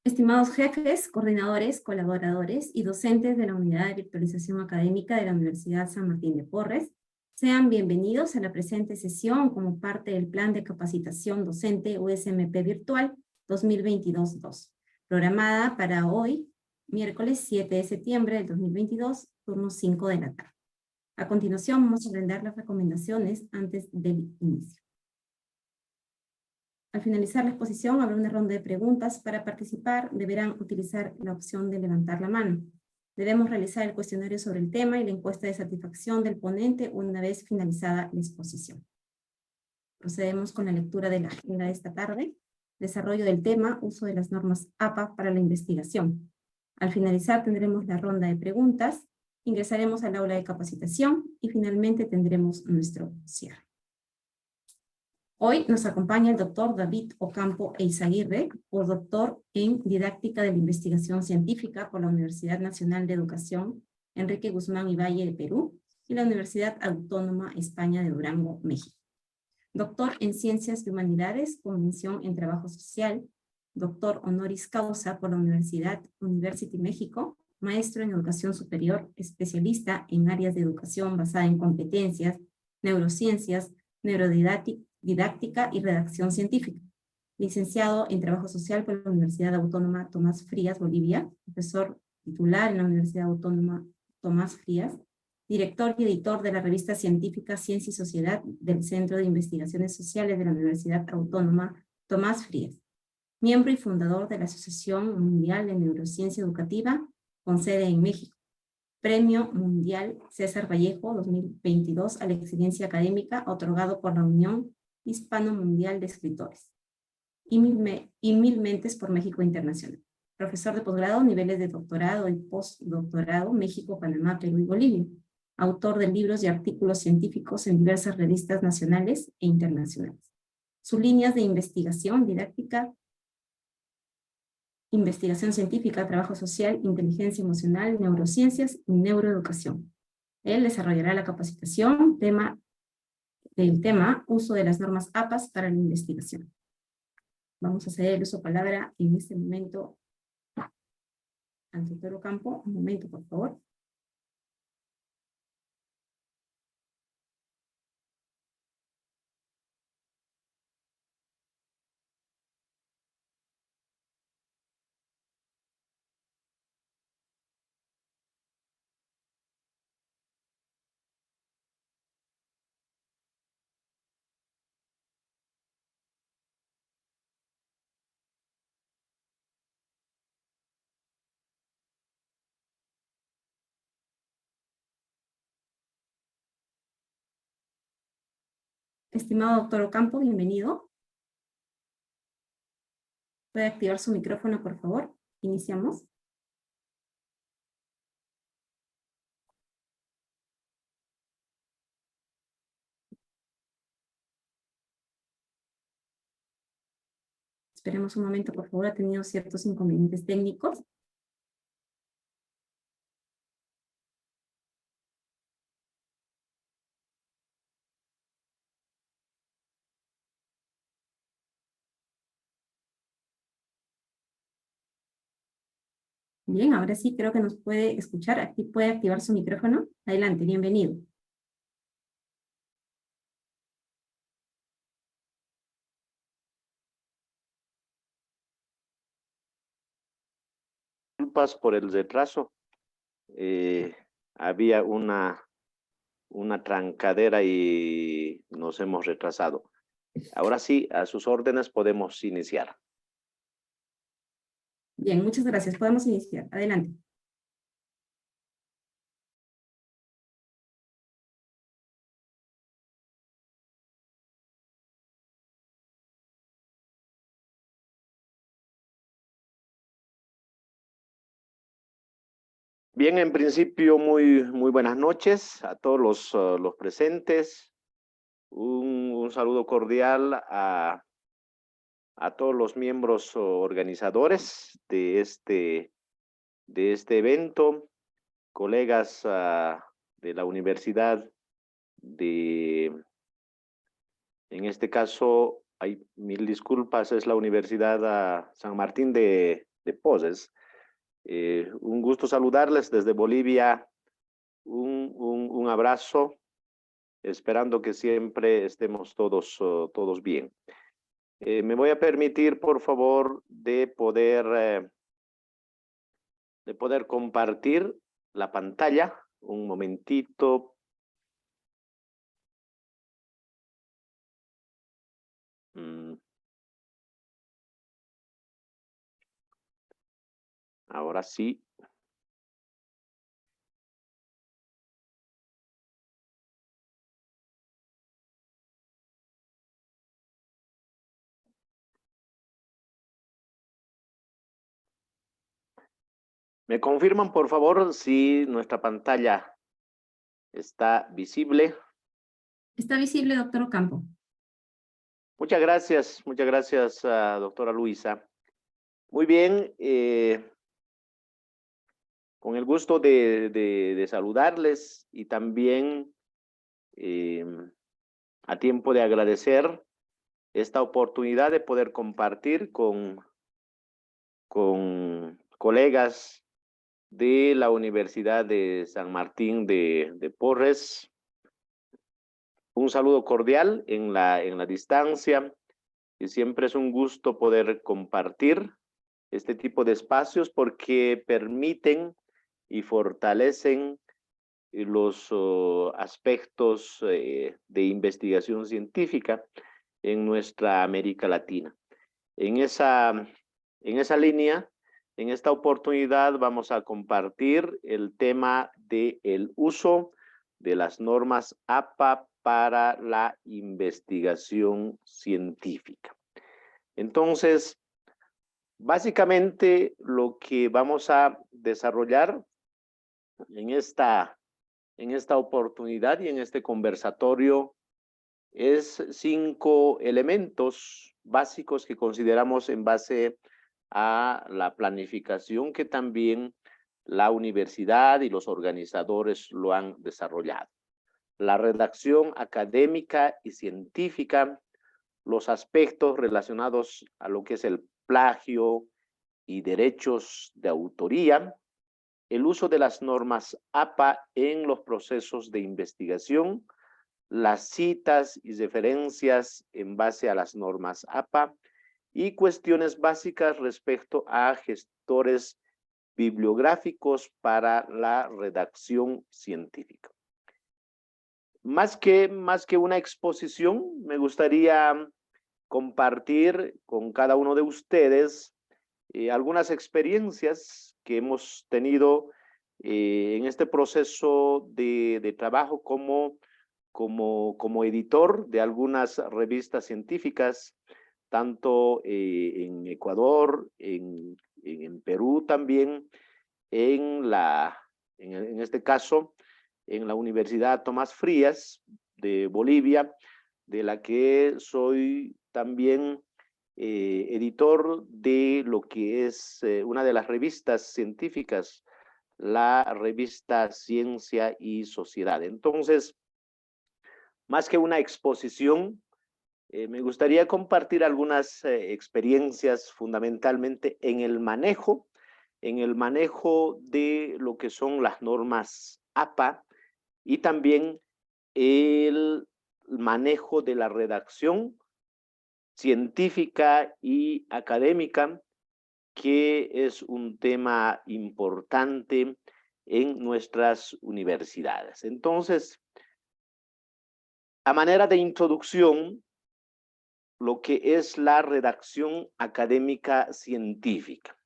Estimados jefes, coordinadores, colaboradores y docentes de la Unidad de Virtualización Académica de la Universidad San Martín de Porres, sean bienvenidos a la presente sesión como parte del Plan de Capacitación Docente USMP Virtual 2022-2, programada para hoy, miércoles 7 de septiembre del 2022, turno 5 de la tarde. A continuación, vamos a brindar las recomendaciones antes del inicio. Al finalizar la exposición, habrá una ronda de preguntas. Para participar, deberán utilizar la opción de levantar la mano. Debemos realizar el cuestionario sobre el tema y la encuesta de satisfacción del ponente una vez finalizada la exposición. Procedemos con la lectura de la agenda de esta tarde. Desarrollo del tema, uso de las normas APA para la investigación. Al finalizar tendremos la ronda de preguntas, ingresaremos al aula de capacitación y finalmente tendremos nuestro cierre. Hoy nos acompaña el doctor David Ocampo Eizaguirre, doctor en Didáctica de la Investigación Científica por la Universidad Nacional de Educación Enrique Guzmán y Valle de Perú y la Universidad Autónoma España de Durango, México. Doctor en Ciencias y Humanidades con mención en Trabajo Social, doctor honoris causa por la Universidad University México, maestro en Educación Superior, especialista en áreas de educación basada en competencias, neurociencias, didáctica y redacción científica. Licenciado en Trabajo Social por la Universidad Autónoma Tomás Frías, Bolivia, profesor titular en la Universidad Autónoma Tomás Frías, director y editor de la revista científica Ciencia y Sociedad del Centro de Investigaciones Sociales de la Universidad Autónoma Tomás Frías, miembro y fundador de la Asociación Mundial de Neurociencia Educativa, con sede en México. Premio Mundial César Vallejo 2022 a la excelencia académica, otorgado por la Unión Hispano Mundial de Escritores. Y Mil Mentes por México Internacional. Profesor de posgrado, niveles de doctorado y postdoctorado, México, Panamá, Perú y Bolivia. Autor de libros y artículos científicos en diversas revistas nacionales e internacionales. Sus líneas de investigación, didáctica, investigación científica, trabajo social, inteligencia emocional, neurociencias y neuroeducación. Él desarrollará la capacitación del tema uso de las normas APAS para la investigación. Vamos a ceder el uso de palabra en este momento al doctor Ocampo. Un momento, por favor. Estimado doctor Ocampo, bienvenido. ¿Puede activar su micrófono, por favor? Iniciamos. Esperemos un momento, por favor. Ha tenido ciertos inconvenientes técnicos. Bien, ahora sí creo que nos puede escuchar. Aquí puede activar su micrófono. Adelante, bienvenido. Disculpas por el retraso. Había una trancadera y nos hemos retrasado. Ahora sí, a sus órdenes podemos iniciar. Bien, muchas gracias. Podemos iniciar. Adelante. Bien, en principio, muy buenas noches a todos los presentes. Un saludo cordial a todos los miembros organizadores de este evento, colegas de la universidad en este caso, hay mil disculpas, es la Universidad San Martín de Poses. Un gusto saludarles desde Bolivia. Un abrazo, esperando que siempre estemos todos bien. Me voy a permitir, por favor, de poder compartir la pantalla. Un momentito. Ahora sí. ¿Me confirman, por favor, si nuestra pantalla está visible? Está visible, doctor Ocampo. Muchas gracias, doctora Luisa. Muy bien, con el gusto de saludarles y también a tiempo de agradecer esta oportunidad de poder compartir con colegas de la Universidad de San Martín de Porres. Un saludo cordial en la distancia, y siempre es un gusto poder compartir este tipo de espacios porque permiten y fortalecen los aspectos de investigación científica en nuestra América Latina. En esa línea, en esta oportunidad vamos a compartir el tema del uso de las normas APA para la investigación científica. Entonces, básicamente lo que vamos a desarrollar en esta oportunidad y en este conversatorio es 5 elementos básicos que consideramos en base a la planificación que también la universidad y los organizadores lo han desarrollado. La redacción académica y científica, los aspectos relacionados a lo que es el plagio y derechos de autoría, el uso de las normas APA en los procesos de investigación, las citas y referencias en base a las normas APA y cuestiones básicas respecto a gestores bibliográficos para la redacción científica. Más que una exposición, me gustaría compartir con cada uno de ustedes algunas experiencias que hemos tenido en este proceso de trabajo como editor de algunas revistas científicas, tanto en Ecuador, en Perú también, en este caso, en la Universidad Tomás Frías de Bolivia, de la que soy también editor de lo que es una de las revistas científicas, la revista Ciencia y Sociedad. Entonces, más que una exposición, me gustaría compartir algunas experiencias fundamentalmente en el manejo de lo que son las normas APA y también el manejo de la redacción científica y académica, que es un tema importante en nuestras universidades. Entonces, a manera de introducción, lo que es la redacción académica científica.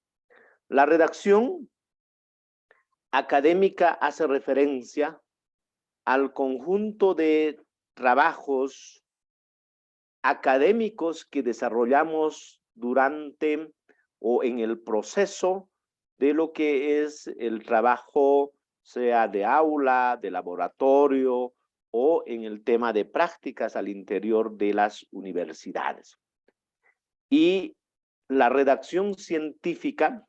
La redacción académica hace referencia al conjunto de trabajos académicos que desarrollamos durante o en el proceso de lo que es el trabajo, sea de aula, de laboratorio o en el tema de prácticas al interior de las universidades. Y la redacción científica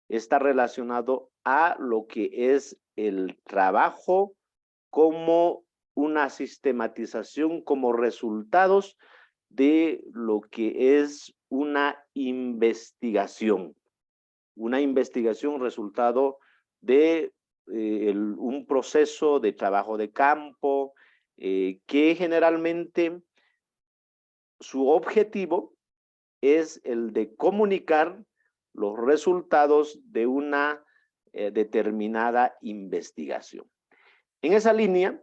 está relacionado a lo que es el trabajo como una sistematización, como resultados de lo que es una investigación. una investigación resultado de un proceso de trabajo de campo que generalmente su objetivo es el de comunicar los resultados de una determinada investigación. En esa línea,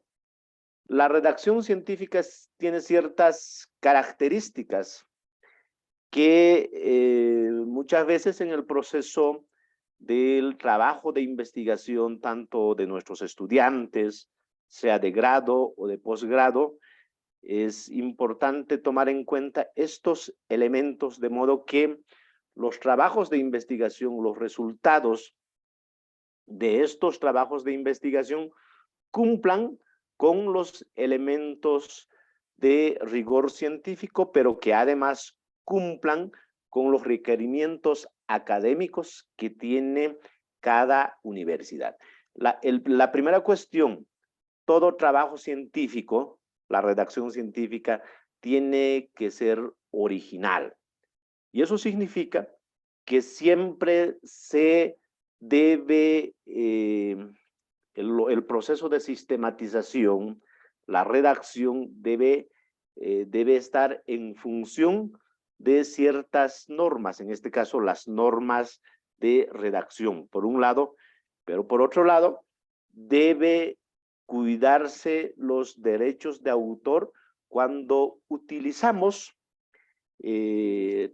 la redacción científica tiene ciertas características que muchas veces en el proceso del trabajo de investigación, tanto de nuestros estudiantes, sea de grado o de posgrado, es importante tomar en cuenta estos elementos de modo que los trabajos de investigación, los resultados de estos trabajos de investigación cumplan con los elementos de rigor científico, pero que además cumplan con los requerimientos académicos que tiene cada universidad. La primera cuestión, todo trabajo científico, la redacción científica, tiene que ser original. Y eso significa que siempre se debe, el proceso de sistematización, la redacción debe estar en función de ciertas normas, en este caso las normas de redacción, por un lado, pero por otro lado, debe cuidarse los derechos de autor cuando utilizamos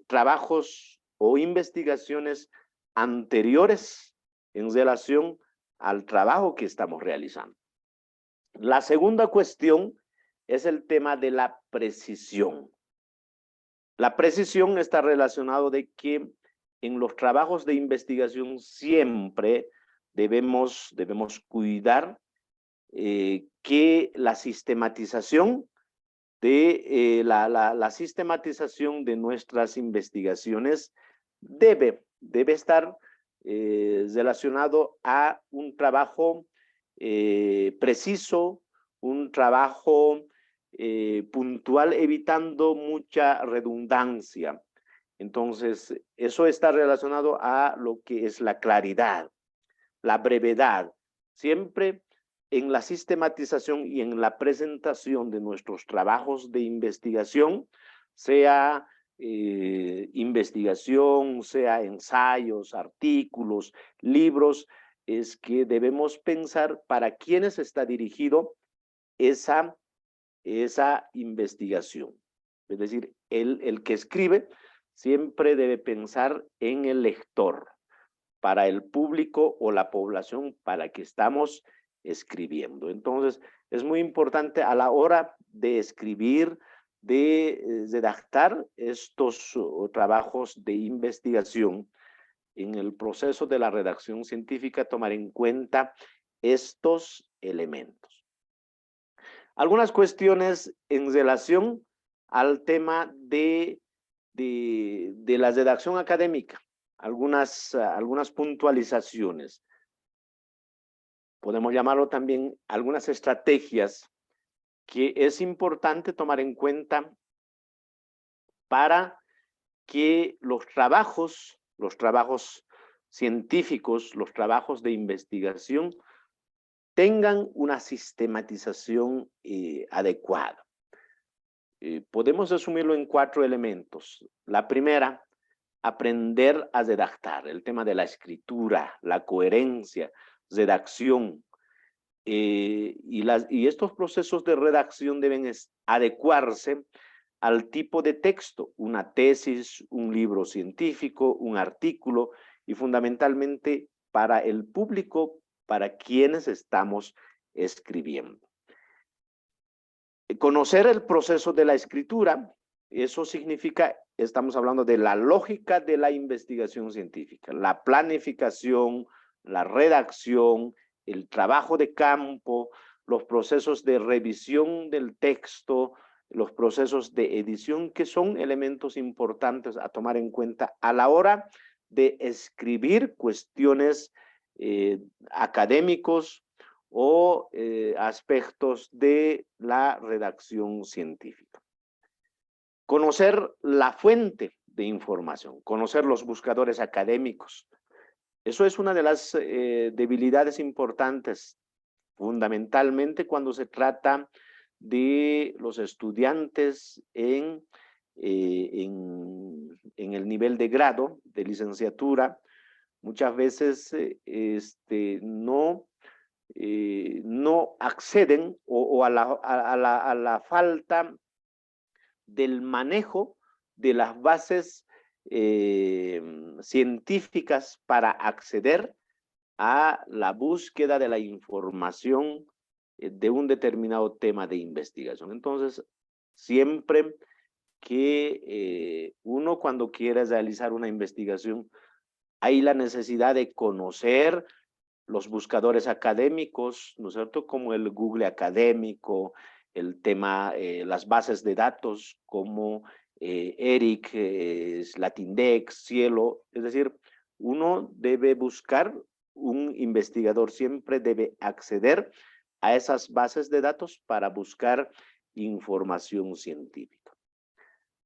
trabajos o investigaciones anteriores en relación al trabajo que estamos realizando. La segunda cuestión es el tema de la precisión. La precisión está relacionado de que en los trabajos de investigación siempre debemos cuidar que la sistematización de la sistematización de nuestras investigaciones debe estar relacionado a un trabajo preciso, un trabajo puntual, evitando mucha redundancia. Entonces, eso está relacionado a lo que es la claridad, la brevedad. Siempre en la sistematización y en la presentación de nuestros trabajos de investigación, sea investigación, sea ensayos, artículos, libros, es que debemos pensar para quiénes está dirigido esa investigación. Es decir, el que escribe siempre debe pensar en el lector, para el público o la población para que estamos escribiendo. Entonces, es muy importante a la hora de escribir, de redactar estos trabajos de investigación, en el proceso de la redacción científica, tomar en cuenta estos elementos. Algunas cuestiones en relación al tema de la redacción académica. Algunas puntualizaciones. Podemos llamarlo también algunas estrategias que es importante tomar en cuenta para que los trabajos científicos, los trabajos de investigación tengan una sistematización adecuada. Podemos resumirlo en 4 elementos. La primera, aprender a redactar, el tema de la escritura, la coherencia, redacción. Y estos procesos de redacción deben adecuarse al tipo de texto, una tesis, un libro científico, un artículo, y fundamentalmente para el público para quienes estamos escribiendo. Conocer el proceso de la escritura, eso significa, estamos hablando de la lógica de la investigación científica, la planificación, la redacción, el trabajo de campo, los procesos de revisión del texto, los procesos de edición, que son elementos importantes a tomar en cuenta a la hora de escribir cuestiones académicos o aspectos de la redacción científica. Conocer la fuente de información, conocer los buscadores académicos, Eso es una de las debilidades importantes, fundamentalmente cuando se trata de los estudiantes en el nivel de grado, de licenciatura. Muchas veces no acceden o a la falta del manejo de las bases científicas para acceder a la búsqueda de la información de un determinado tema de investigación. Entonces, siempre que uno cuando quiere realizar una investigación, hay la necesidad de conocer los buscadores académicos, ¿no es cierto? Como el Google académico, el tema, las bases de datos como ERIC, Latindex, Cielo. Es decir, uno debe buscar, un investigador siempre debe acceder a esas bases de datos para buscar información científica.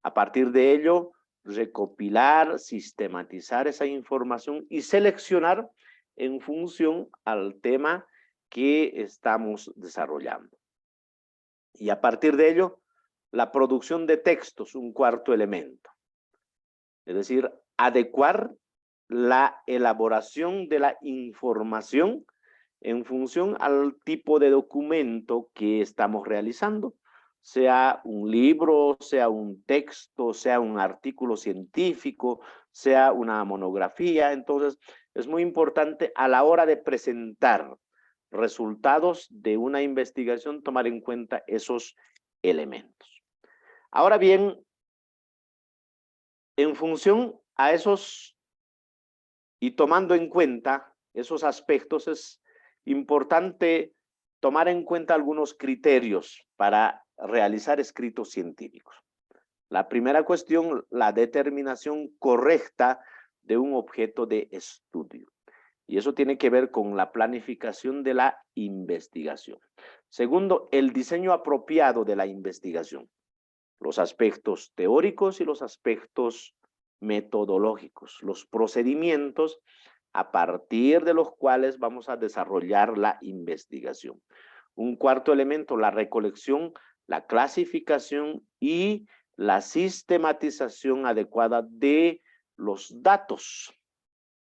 A partir de ello, recopilar, sistematizar esa información y seleccionar en función al tema que estamos desarrollando. Y a partir de ello, la producción de textos, un cuarto elemento. Es decir, adecuar la elaboración de la información en función al tipo de documento que estamos realizando, sea un libro, sea un texto, sea un artículo científico, sea una monografía. Entonces, es muy importante a la hora de presentar resultados de una investigación tomar en cuenta esos elementos. Ahora bien, en función a esos y tomando en cuenta esos aspectos, es importante tomar en cuenta algunos criterios para realizar escritos científicos. La primera cuestión, la determinación correcta de un objeto de estudio. Y eso tiene que ver con la planificación de la investigación. Segundo, el diseño apropiado de la investigación. Los aspectos teóricos y los aspectos metodológicos, los procedimientos a partir de los cuales vamos a desarrollar la investigación. Un cuarto elemento, la recolección, la clasificación y la sistematización adecuada de los datos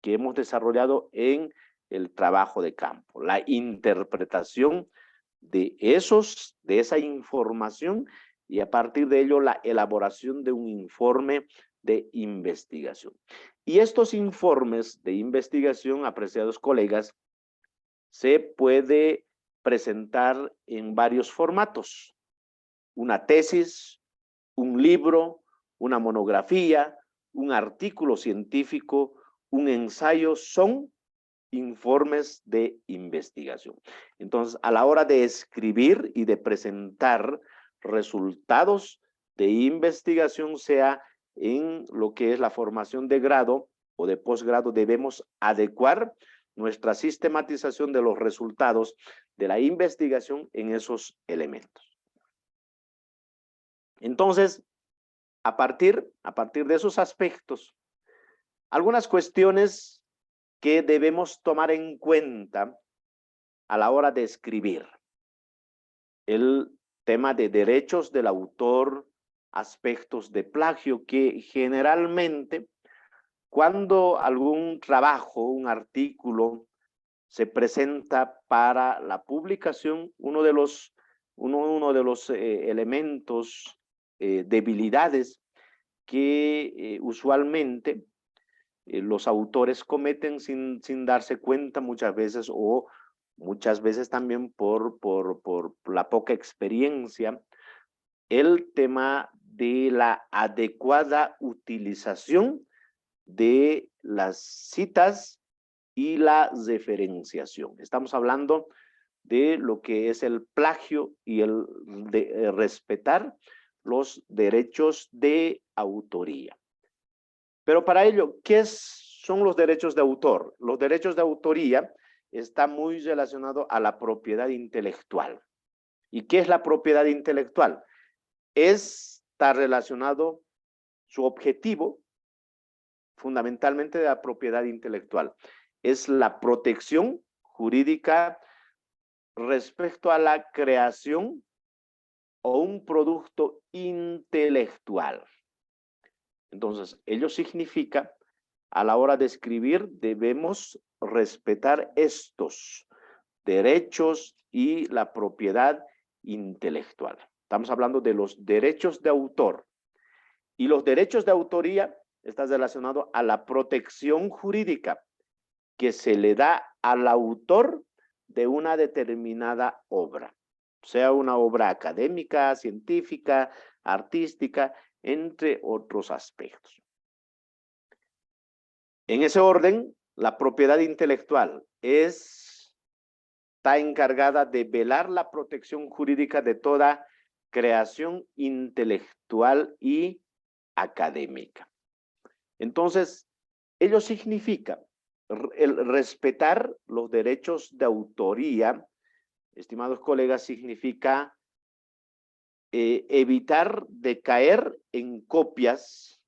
que hemos desarrollado en el trabajo de campo. La interpretación de esa información y a partir de ello la elaboración de un informe de investigación. Y estos informes de investigación, apreciados colegas, se puede presentar en varios formatos. Una tesis, un libro, una monografía, un artículo científico, un ensayo, son informes de investigación. Entonces, a la hora de escribir y de presentar resultados de investigación, sea en lo que es la formación de grado o de posgrado, debemos adecuar nuestra sistematización de los resultados de la investigación en esos elementos. Entonces, a partir de esos aspectos, algunas cuestiones que debemos tomar en cuenta a la hora de escribir. El tema de derechos del autor, aspectos de plagio, que generalmente cuando algún trabajo, un artículo se presenta para la publicación, uno de los elementos, debilidades que usualmente los autores cometen sin darse cuenta muchas veces, o muchas veces también por la poca experiencia, el tema de la adecuada utilización de las citas y la referenciación. Estamos hablando de lo que es el plagio y el de respetar los derechos de autoría. Pero para ello, ¿qué son los derechos de autor? Los derechos de autoría están muy relacionados a la propiedad intelectual. ¿Y qué es la propiedad intelectual? Está relacionado su objetivo fundamentalmente de la propiedad intelectual. es la protección jurídica respecto a la creación o un producto intelectual. Entonces, ello significa, a la hora de escribir, debemos respetar estos derechos y la propiedad intelectual. Estamos hablando de los derechos de autor. Y los derechos de autoría están relacionados a la protección jurídica que se le da al autor de una determinada obra, sea una obra académica, científica, artística, entre otros aspectos. En ese orden, la propiedad intelectual está encargada de velar la protección jurídica de toda creación intelectual y académica. Entonces, ello significa el respetar los derechos de autoría, estimados colegas, significa evitar de caer en copias,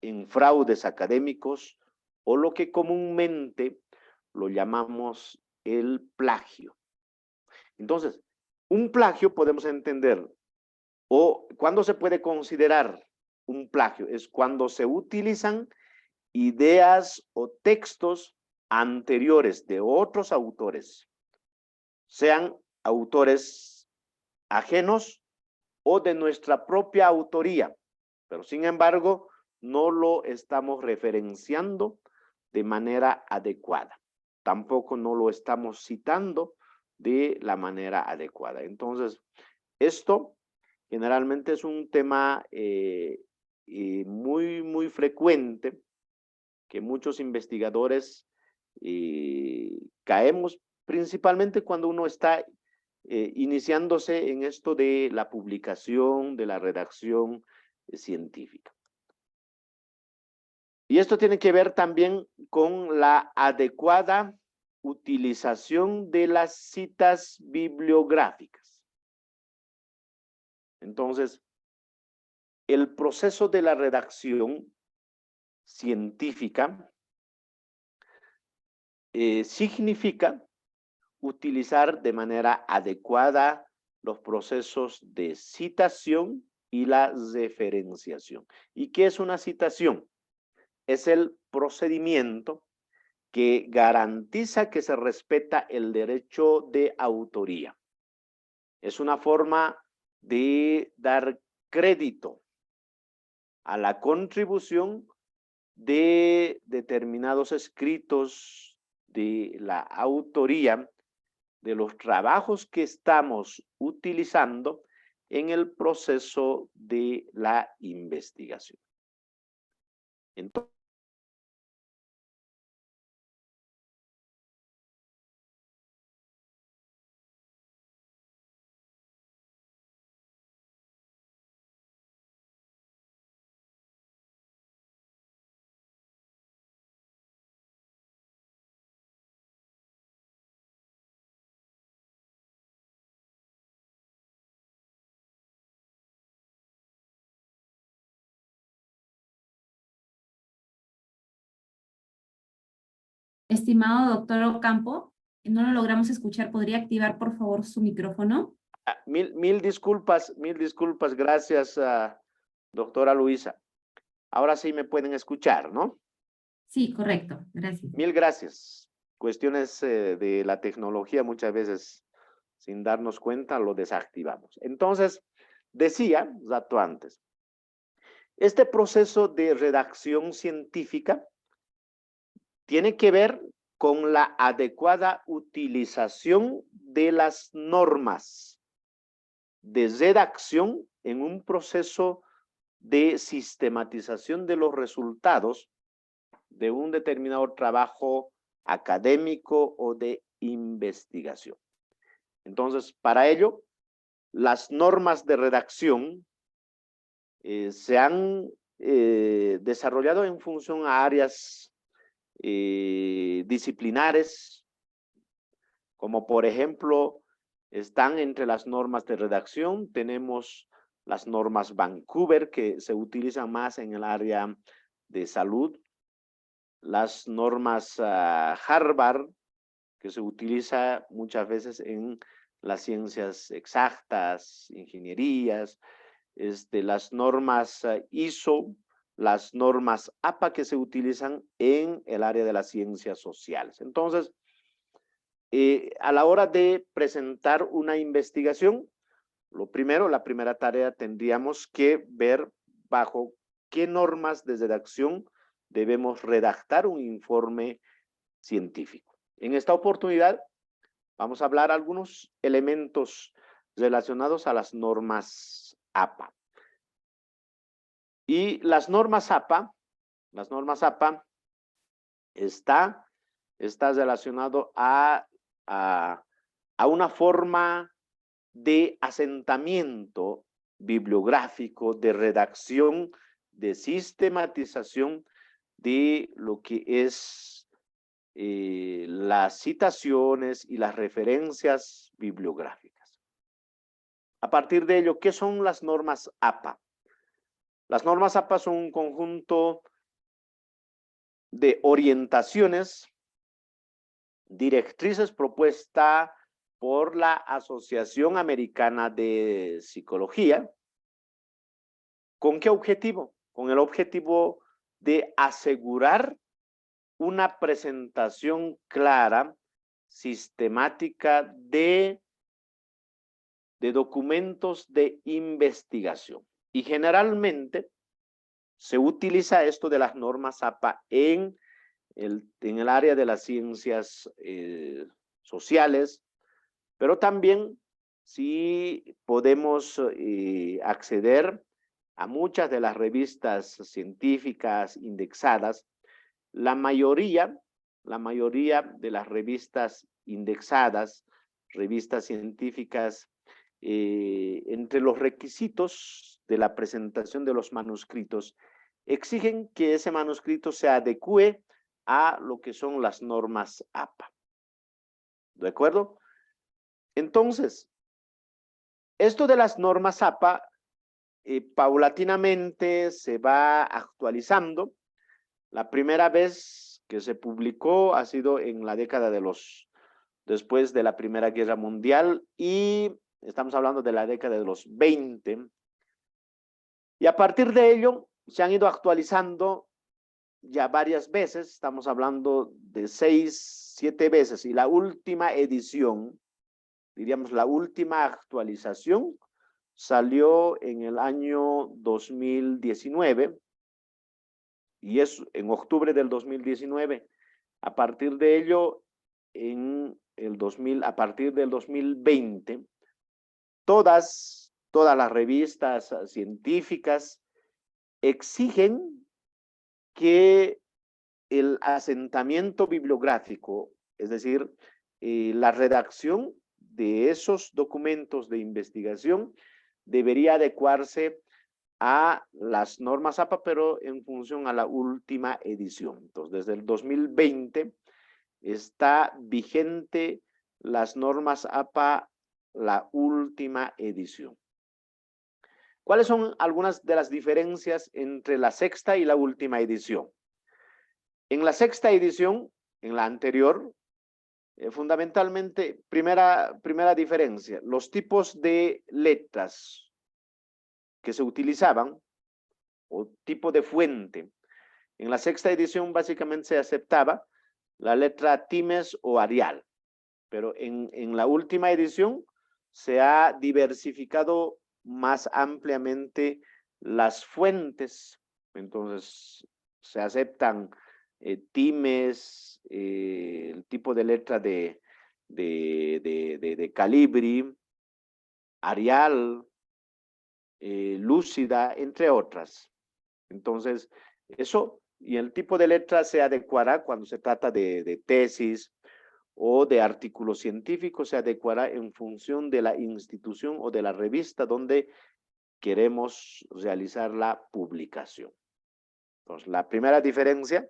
en fraudes académicos o lo que comúnmente lo llamamos el plagio. Entonces, un plagio podemos entender, o cuando se puede considerar un plagio, es cuando se utilizan ideas o textos anteriores de otros autores, sean autores ajenos o de nuestra propia autoría, pero sin embargo no lo estamos referenciando de manera adecuada. Tampoco no lo estamos citando de la manera adecuada. Entonces, esto generalmente es un tema muy frecuente que muchos investigadores caemos principalmente cuando uno está iniciándose en esto de la publicación, de la redacción científica. Y esto tiene que ver también con la adecuada utilización de las citas bibliográficas. Entonces, el proceso de la redacción científica significa utilizar de manera adecuada los procesos de citación y la referenciación. ¿Y qué es una citación? Es el procedimiento que garantiza que se respeta el derecho de autoría. Es una forma de dar crédito a la contribución de determinados escritos de la autoría de los trabajos que estamos utilizando en el proceso de la investigación. Entonces, Estimado doctor Ocampo, no lo logramos escuchar. ¿Podría activar, por favor, su micrófono? mil disculpas, gracias, doctora Luisa. Ahora sí me pueden escuchar, ¿no? Sí, correcto. Gracias. Mil gracias. Cuestiones de la tecnología muchas veces, sin darnos cuenta, lo desactivamos. Entonces, decía, rato antes, este proceso de redacción científica tiene que ver con la adecuada utilización de las normas de redacción en un proceso de sistematización de los resultados de un determinado trabajo académico o de investigación. Entonces, para ello, las normas de redacción se han desarrollado en función a áreas disciplinares, como por ejemplo, están entre las normas de redacción, tenemos las normas Vancouver, que se utilizan más en el área de salud, las normas Harvard, que se utiliza muchas veces en las ciencias exactas, ingenierías, las normas ISO, las normas APA que se utilizan en el área de las ciencias sociales. Entonces, a la hora de presentar una investigación, la primera tarea tendríamos que ver bajo qué normas de redacción debemos redactar un informe científico. En esta oportunidad vamos a hablar algunos elementos relacionados a las normas APA. Y las normas APA está relacionado a una forma de asentamiento bibliográfico, de redacción, de sistematización de lo que es las citaciones y las referencias bibliográficas. A partir de ello, ¿qué son las normas APA? Las normas APA son un conjunto de orientaciones, directrices propuestas por la Asociación Americana de Psicología. ¿Con qué objetivo? Con el objetivo de asegurar una presentación clara, sistemática de documentos de investigación. Y generalmente se utiliza esto de las normas APA en el área de las ciencias sociales, pero también sí podemos acceder a muchas de las revistas científicas indexadas. La mayoría de las revistas indexadas, revistas científicas, entre los requisitos de la presentación de los manuscritos, exigen que ese manuscrito se adecue a lo que son las normas APA. ¿De acuerdo? Entonces, esto de las normas APA paulatinamente se va actualizando. La primera vez que se publicó ha sido en la década después de la Primera Guerra Mundial, y estamos hablando de la década de los 20. Y a partir de ello se han ido actualizando ya varias veces, estamos hablando de 6, 7 veces, y la última edición, diríamos la última actualización, salió en el año 2019, y es en octubre del 2019. A partir de ello, a partir del 2020, todas las revistas científicas exigen que el asentamiento bibliográfico, es decir, la redacción de esos documentos de investigación, debería adecuarse a las normas APA, pero en función a la última edición. Entonces, desde el 2020 está vigente las normas APA, la última edición. ¿Cuáles son algunas de las diferencias entre la sexta y la última edición? En la sexta edición, en la anterior, fundamentalmente, primera diferencia, los tipos de letras que se utilizaban, o tipo de fuente. En la sexta edición básicamente se aceptaba la letra Times o Arial, pero en la última edición se ha diversificado más ampliamente las fuentes. Entonces se aceptan Times, el tipo de letra de Calibri, Arial, Lúcida, entre otras. Entonces, eso y el tipo de letra se adecuará cuando se trata de tesis o de artículos científicos, se adecuará en función de la institución o de la revista donde queremos realizar la publicación. Entonces, la primera diferencia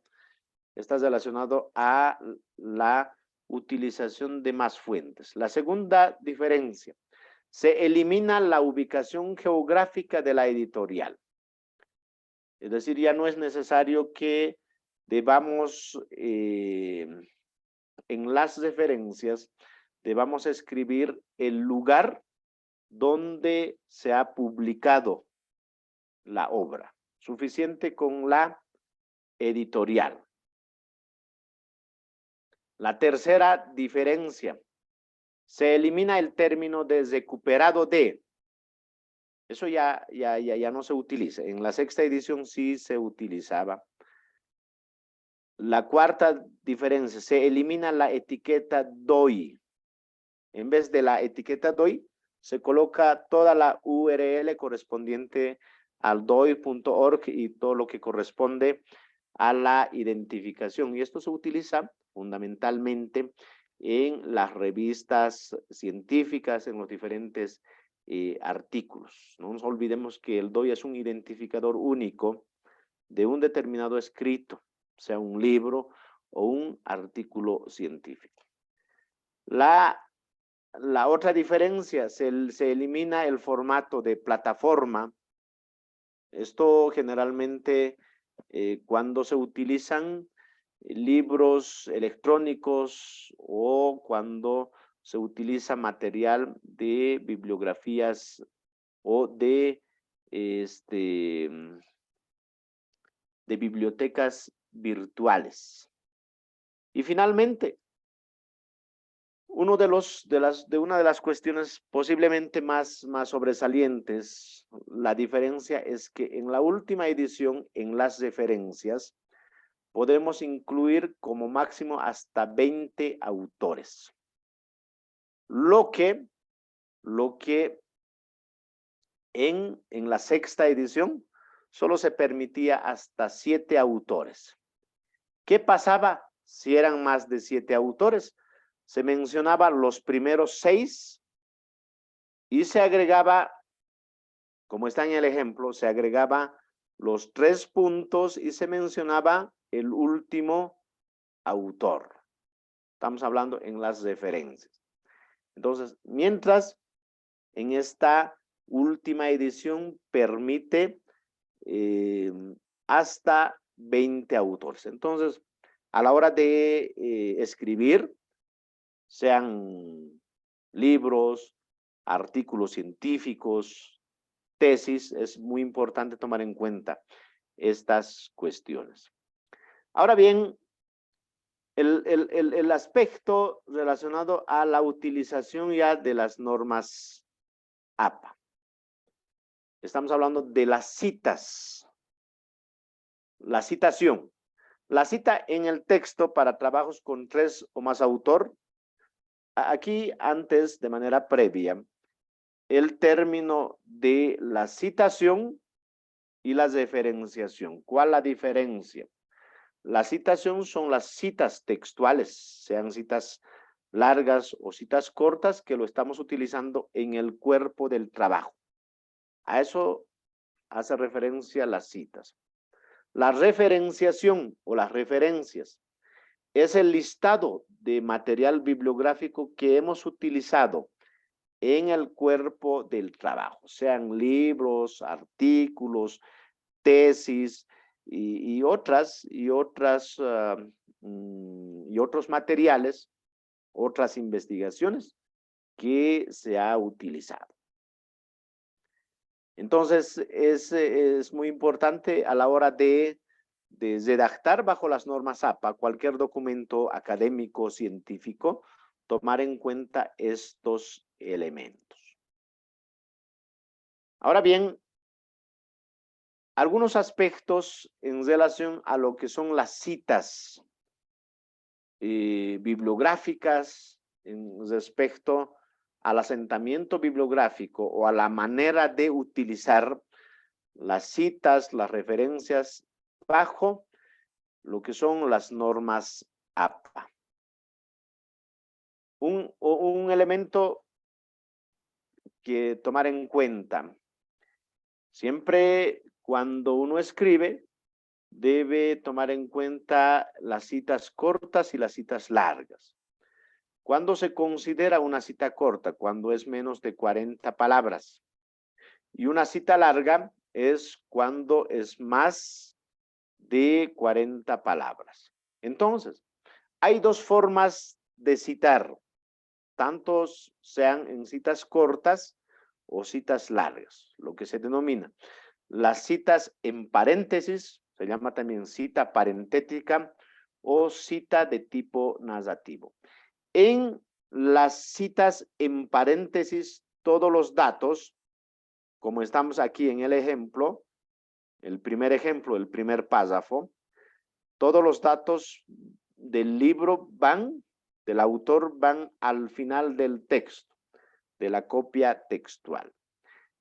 está relacionado a la utilización de más fuentes. La segunda diferencia, se elimina la ubicación geográfica de la editorial. Es decir, ya no es necesario que debamos, en las referencias, debamos escribir el lugar donde se ha publicado la obra. Suficiente con la editorial. La tercera diferencia. Se elimina el término de recuperado de. Eso ya no se utiliza. En la sexta edición sí se utilizaba. La cuarta diferencia. Se elimina la etiqueta DOI. En vez de la etiqueta DOI, se coloca toda la URL correspondiente al doi.org y todo lo que corresponde a la identificación. Y esto se utiliza fundamentalmente en las revistas científicas, en los diferentes artículos. No nos olvidemos que el DOI es un identificador único de un determinado escrito, sea un libro o un artículo científico. La otra diferencia, se elimina el formato de plataforma. Esto generalmente cuando se utilizan libros electrónicos o cuando se utiliza material de bibliografías o de bibliotecas virtuales. Y finalmente, una de las cuestiones posiblemente más sobresalientes, la diferencia es que en la última edición, en las referencias, podemos incluir como máximo hasta 20 autores. Lo que en la sexta edición solo se permitía hasta 7 autores. ¿Qué pasaba si eran más de 7 autores? Se mencionaba los primeros 6 y se agregaba, como está en el ejemplo, se agregaba los 3 puntos y se mencionaba el último autor. Estamos hablando en las referencias. Entonces, mientras en esta última edición permite hasta 20 autores. Entonces, a la hora de escribir, sean libros, artículos científicos, tesis, es muy importante tomar en cuenta estas cuestiones. Ahora bien, el aspecto relacionado a la utilización ya de las normas APA. Estamos hablando de las citas. La citación. La cita en el texto para trabajos con 3 o más autores. Aquí antes, de manera previa, el término de la citación y la referenciación. ¿Cuál la diferencia? La citación son las citas textuales, sean citas largas o citas cortas, que lo estamos utilizando en el cuerpo del trabajo. A eso hace referencia las citas. La referenciación o las referencias es el listado de material bibliográfico que hemos utilizado en el cuerpo del trabajo, sean libros, artículos, tesis y otros materiales, otras investigaciones que se ha utilizado. Entonces, es muy importante a la hora de redactar bajo las normas APA cualquier documento académico, científico, tomar en cuenta estos elementos. Ahora bien, algunos aspectos en relación a lo que son las citas bibliográficas en respecto al asentamiento bibliográfico o a la manera de utilizar las citas, las referencias bajo lo que son las normas APA. Un elemento que tomar en cuenta. Siempre cuando uno escribe, debe tomar en cuenta las citas cortas y las citas largas. ¿Cuándo se considera una cita corta? Cuando es menos de 40 palabras. Y una cita larga es cuando es más de 40 palabras. Entonces, hay dos formas de citar, tantos sean en citas cortas o citas largas, lo que se denomina las citas en paréntesis, se llama también cita parentética o cita de tipo narrativo. En las citas en paréntesis, todos los datos, como estamos aquí en el ejemplo, el primer párrafo, todos los datos del libro del autor van al final del texto, de la copia textual.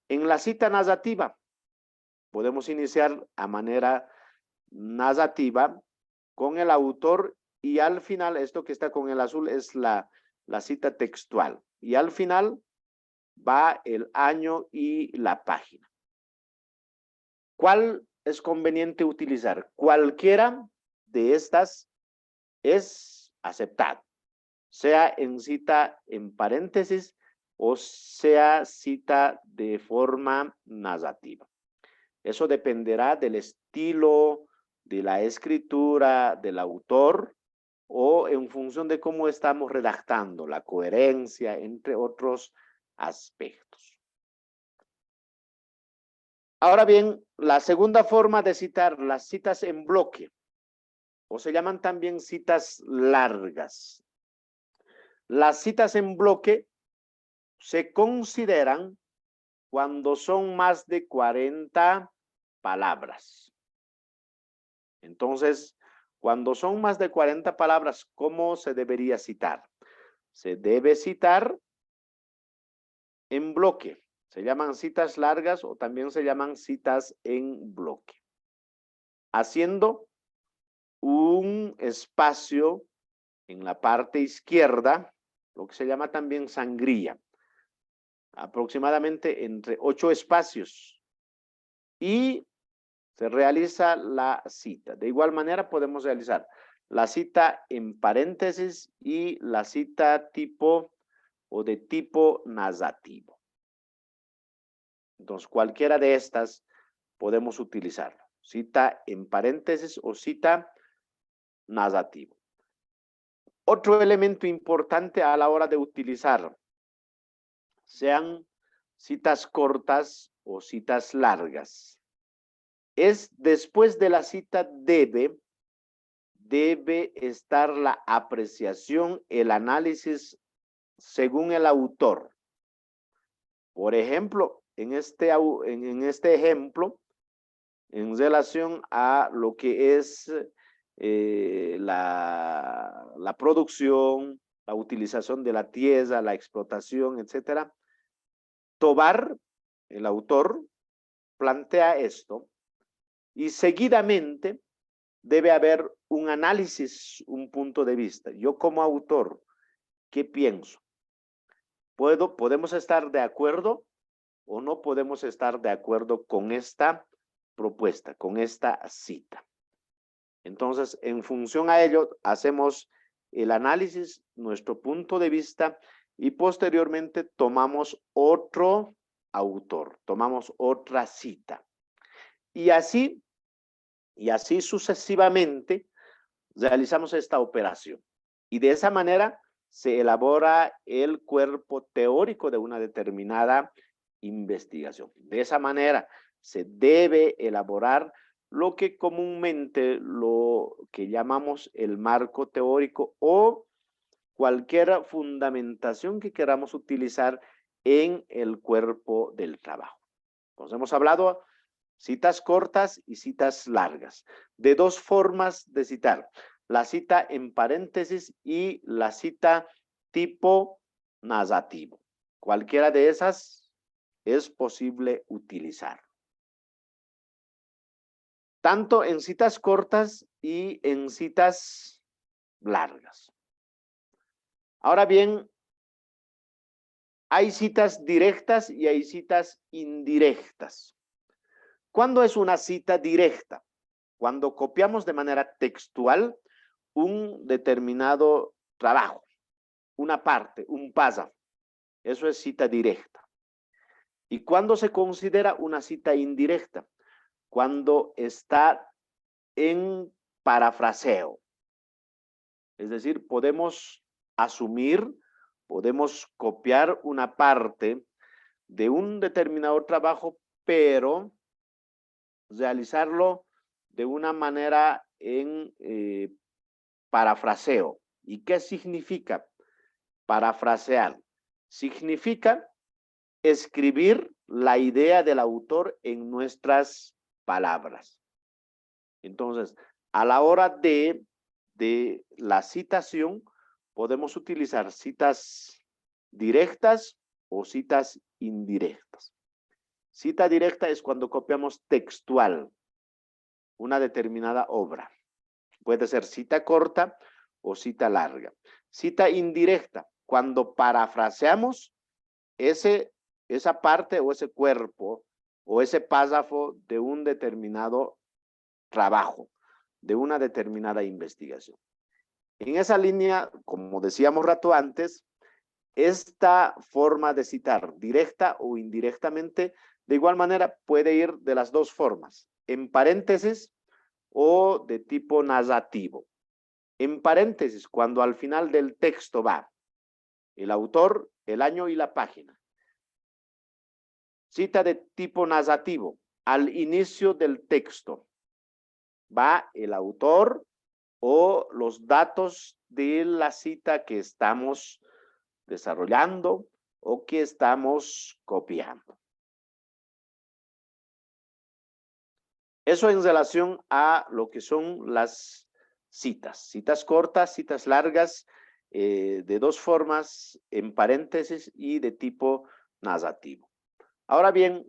En la cita narrativa, podemos iniciar a manera narrativa con el autor y al final, esto que está con el azul es la cita textual. Y al final va el año y la página. ¿Cuál es conveniente utilizar? Cualquiera de estas es aceptado, sea en cita en paréntesis o sea cita de forma narrativa. Eso dependerá del estilo, de la escritura, del autor o en función de cómo estamos redactando, la coherencia, entre otros aspectos. Ahora bien, la segunda forma de citar, las citas en bloque, o se llaman también citas largas. Las citas en bloque se consideran cuando son más de 40 palabras. Entonces, cuando son más de 40 palabras, ¿cómo se debería citar? Se debe citar en bloque. Se llaman citas largas o también se llaman citas en bloque. Haciendo un espacio en la parte izquierda, lo que se llama también sangría, aproximadamente entre 8 espacios. Y se realiza la cita. De igual manera podemos realizar la cita en paréntesis y la cita tipo o de tipo narrativo. Entonces, cualquiera de estas podemos utilizarlo. Cita en paréntesis o cita narrativo. Otro elemento importante a la hora de utilizar, sean citas cortas o citas largas, es después de la cita debe estar la apreciación, el análisis según el autor. Por ejemplo, en este ejemplo, en relación a lo que es la producción, la utilización de la tierra, la explotación, etcétera, Tovar, el autor, plantea esto y seguidamente debe haber un análisis, un punto de vista. Yo como autor, ¿qué pienso? ¿Podemos estar de acuerdo o no podemos estar de acuerdo con esta propuesta, con esta cita? Entonces, en función a ello, hacemos el análisis, nuestro punto de vista y posteriormente tomamos otro autor, tomamos otra cita. Y así sucesivamente realizamos esta operación. Y de esa manera se elabora el cuerpo teórico de una determinada investigación. De esa manera se debe elaborar lo que comúnmente lo que llamamos el marco teórico o cualquier fundamentación que queramos utilizar en el cuerpo del trabajo. Entonces hemos hablado citas cortas y citas largas, de dos formas de citar, la cita en paréntesis y la cita tipo narrativo. Cualquiera de esas es posible utilizar. Tanto en citas cortas y en citas largas. Ahora bien, hay citas directas y hay citas indirectas. ¿Cuándo es una cita directa? Cuando copiamos de manera textual un determinado trabajo, una parte, un párrafo. Eso es cita directa. ¿Y cuándo se considera una cita indirecta? Cuando está en parafraseo. Es decir, podemos asumir, podemos copiar una parte de un determinado trabajo, pero realizarlo de una manera en parafraseo. ¿Y qué significa parafrasear? Significa escribir la idea del autor en nuestras palabras. Entonces, a la hora de la citación, podemos utilizar citas directas o citas indirectas. Cita directa es cuando copiamos textual una determinada obra. Puede ser cita corta o cita larga. Cita indirecta, cuando parafraseamos esa parte o ese cuerpo o ese párrafo de un determinado trabajo, de una determinada investigación. En esa línea, como decíamos rato antes, esta forma de citar, directa o indirectamente, de igual manera puede ir de las dos formas, en paréntesis o de tipo narrativo. En paréntesis, cuando al final del texto va el autor, el año y la página. Cita de tipo narrativo, al inicio del texto va el autor o los datos de la cita que estamos desarrollando o que estamos copiando. Eso en relación a lo que son las citas. Citas cortas, citas largas, de dos formas, en paréntesis y de tipo narrativo. Ahora bien,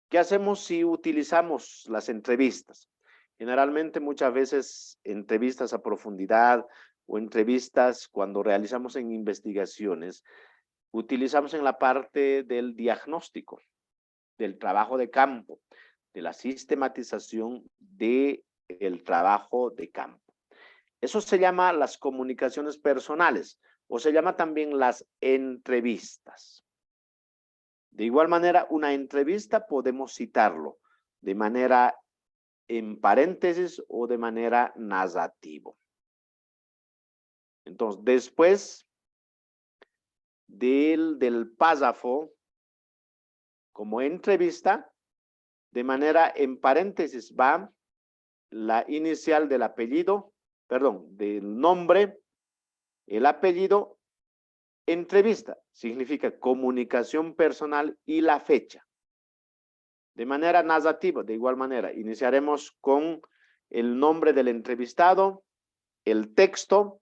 ¿qué hacemos si utilizamos las entrevistas? Generalmente muchas veces entrevistas a profundidad o entrevistas cuando realizamos en investigaciones, utilizamos en la parte del diagnóstico, del trabajo de campo, de la sistematización del trabajo de campo. Eso se llama las comunicaciones personales o se llama también las entrevistas. De igual manera, una entrevista podemos citarlo de manera en paréntesis o de manera narrativo. Entonces, después del párrafo como entrevista, de manera en paréntesis va la inicial del apellido, perdón, del nombre, el apellido, entrevista, significa comunicación personal y la fecha. De manera narrativa, de igual manera, iniciaremos con el nombre del entrevistado, el texto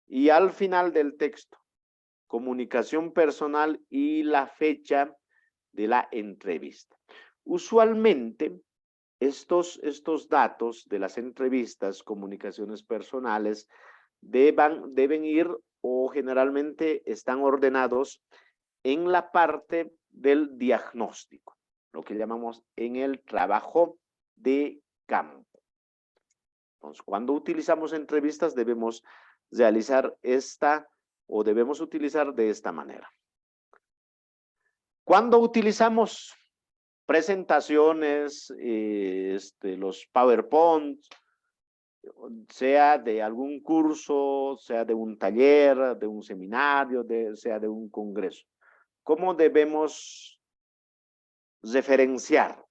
y al final del texto, comunicación personal y la fecha de la entrevista. Usualmente, estos datos de las entrevistas, comunicaciones personales, deben ir o generalmente están ordenados en la parte del diagnóstico, lo que llamamos en el trabajo de campo. Entonces, cuando utilizamos entrevistas debemos realizar debemos utilizar de esta manera. Cuando utilizamos presentaciones, los PowerPoint, sea de algún curso, sea de un taller, de un seminario, sea de un congreso, ¿cómo debemos referenciar?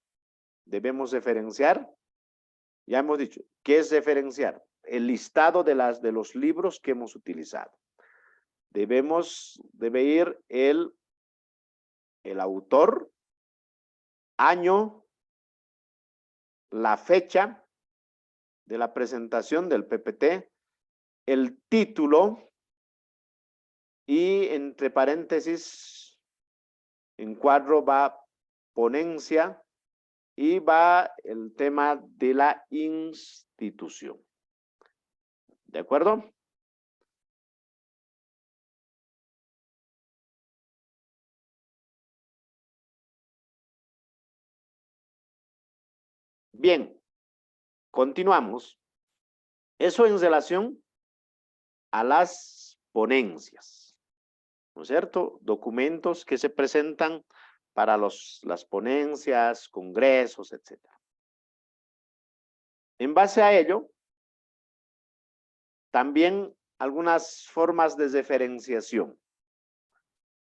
Debemos referenciar, ya hemos dicho, ¿qué es referenciar? El listado de los libros que hemos utilizado. Debe ir el autor, año, la fecha de la presentación del PPT, el título y entre paréntesis en cuadro va ponencia y va el tema de la institución. ¿De acuerdo? Bien, continuamos. Eso en relación a las ponencias, ¿no es cierto? Documentos que se presentan para las ponencias, congresos, etc. En base a ello, también algunas formas de diferenciación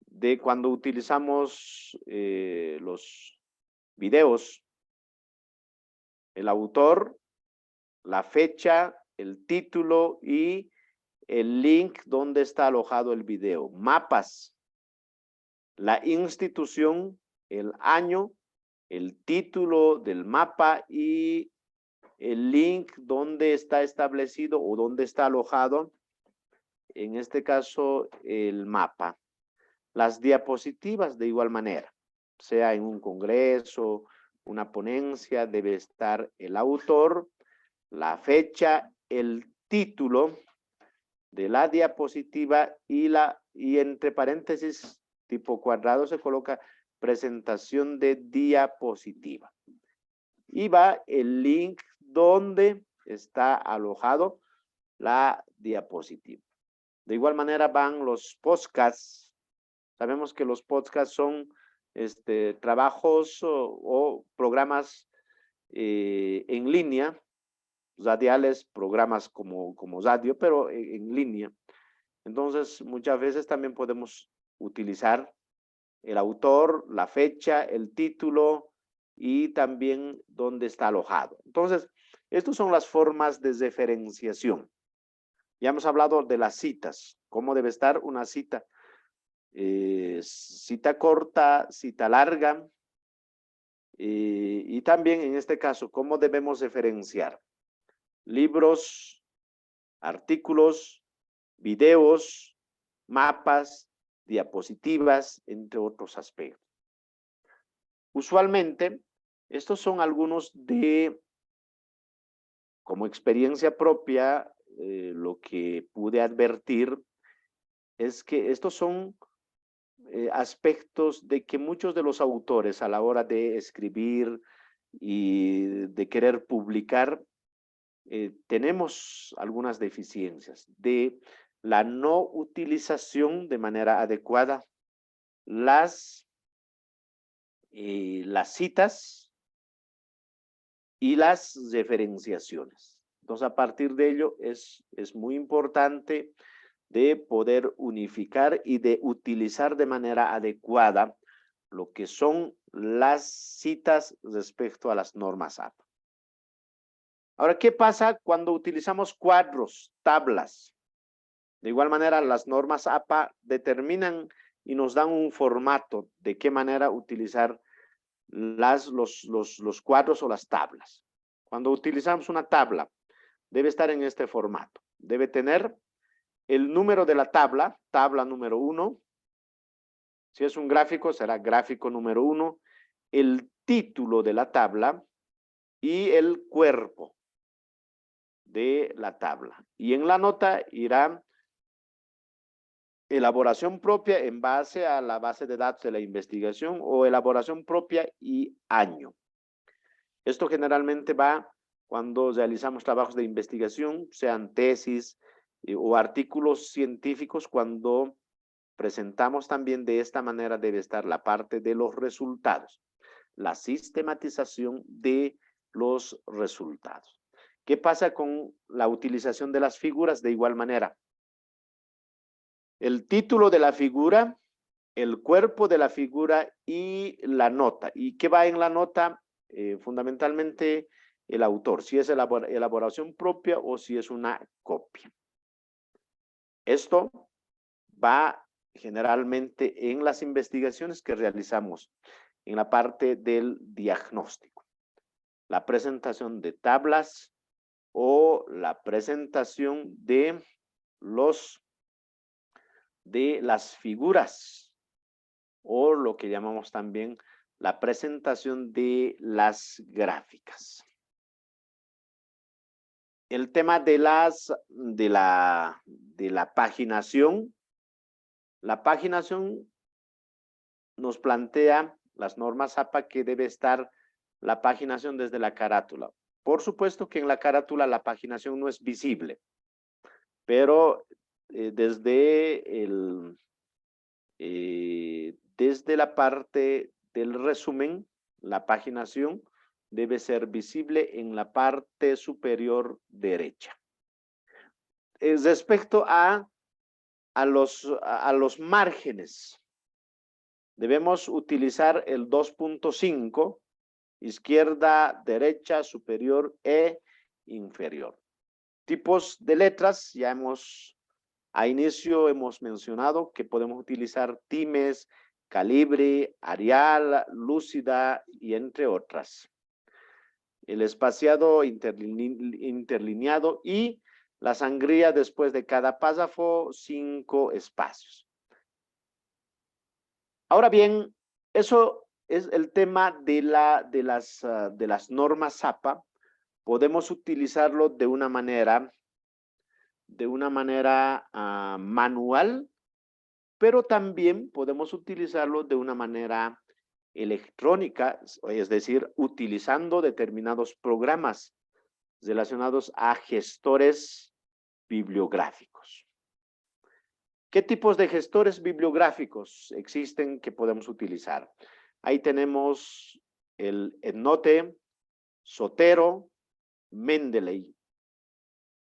de cuando utilizamos los videos, el autor, la fecha, el título y el link donde está alojado el video. Mapas, la institución, el año, el título del mapa y el link donde está establecido o donde está alojado, en este caso, el mapa. Las diapositivas de igual manera, sea en un congreso, una ponencia, debe estar el autor, la fecha, el título de la diapositiva y entre paréntesis tipo cuadrado se coloca presentación de diapositiva. Y va el link donde está alojado la diapositiva. De igual manera van los podcasts. Sabemos que los podcasts son trabajos o programas en línea, radiales, programas como radio, pero en línea. Entonces, muchas veces también podemos utilizar el autor, la fecha, el título y también dónde está alojado. Entonces, estas son las formas de diferenciación. Ya hemos hablado de las citas, cómo debe estar una cita. Cita corta, cita larga, y también en este caso, cómo debemos diferenciar libros, artículos, videos, mapas, diapositivas, entre otros aspectos. Usualmente, estos son algunos de, como experiencia propia, lo que pude advertir es que estos son aspectos de que muchos de los autores a la hora de escribir y de querer publicar, tenemos algunas deficiencias de la no utilización de manera adecuada las citas y las referenciaciones. Entonces, a partir de ello es muy importante de poder unificar y de utilizar de manera adecuada lo que son las citas respecto a las normas APA. Ahora, ¿qué pasa cuando utilizamos cuadros, tablas? De igual manera, las normas APA determinan y nos dan un formato de qué manera utilizar los cuadros o las tablas. Cuando utilizamos una tabla, debe estar en este formato. Debe tener el número de la tabla, tabla número 1. Si es un gráfico, será gráfico número 1. El título de la tabla y el cuerpo de la tabla. Y en la nota irá elaboración propia en base a la base de datos de la investigación o elaboración propia y año. Esto generalmente va cuando realizamos trabajos de investigación, sean tesis o artículos científicos. Cuando presentamos también de esta manera debe estar la parte de los resultados, la sistematización de los resultados. ¿Qué pasa con la utilización de las figuras? De igual manera, el título de la figura, el cuerpo de la figura y la nota. ¿Y qué va en la nota? Fundamentalmente el autor, si es elaboración propia o si es una copia. Esto va generalmente en las investigaciones que realizamos en la parte del diagnóstico. La presentación de tablas o la presentación de las figuras o lo que llamamos también la presentación de las gráficas. El tema de la paginación. La paginación nos plantea las normas APA que debe estar la paginación desde la carátula. Por supuesto que en la carátula la paginación no es visible, pero desde la parte del resumen, la paginación debe ser visible en la parte superior derecha. Respecto a los márgenes, debemos utilizar el 2.5, izquierda, derecha, superior e inferior. Tipos de letras, a inicio hemos mencionado que podemos utilizar Times, Calibre, Arial, Lúcida y entre otras. El espaciado interlineado y la sangría después de cada párrafo, 5 espacios. Ahora bien, eso es el tema de las normas ZAPA. Podemos utilizarlo de una manera manual, pero también podemos utilizarlo de una manera electrónica, es decir, utilizando determinados programas relacionados a gestores bibliográficos. ¿Qué tipos de gestores bibliográficos existen que podemos utilizar? Ahí tenemos el EndNote, Zotero, Mendeley.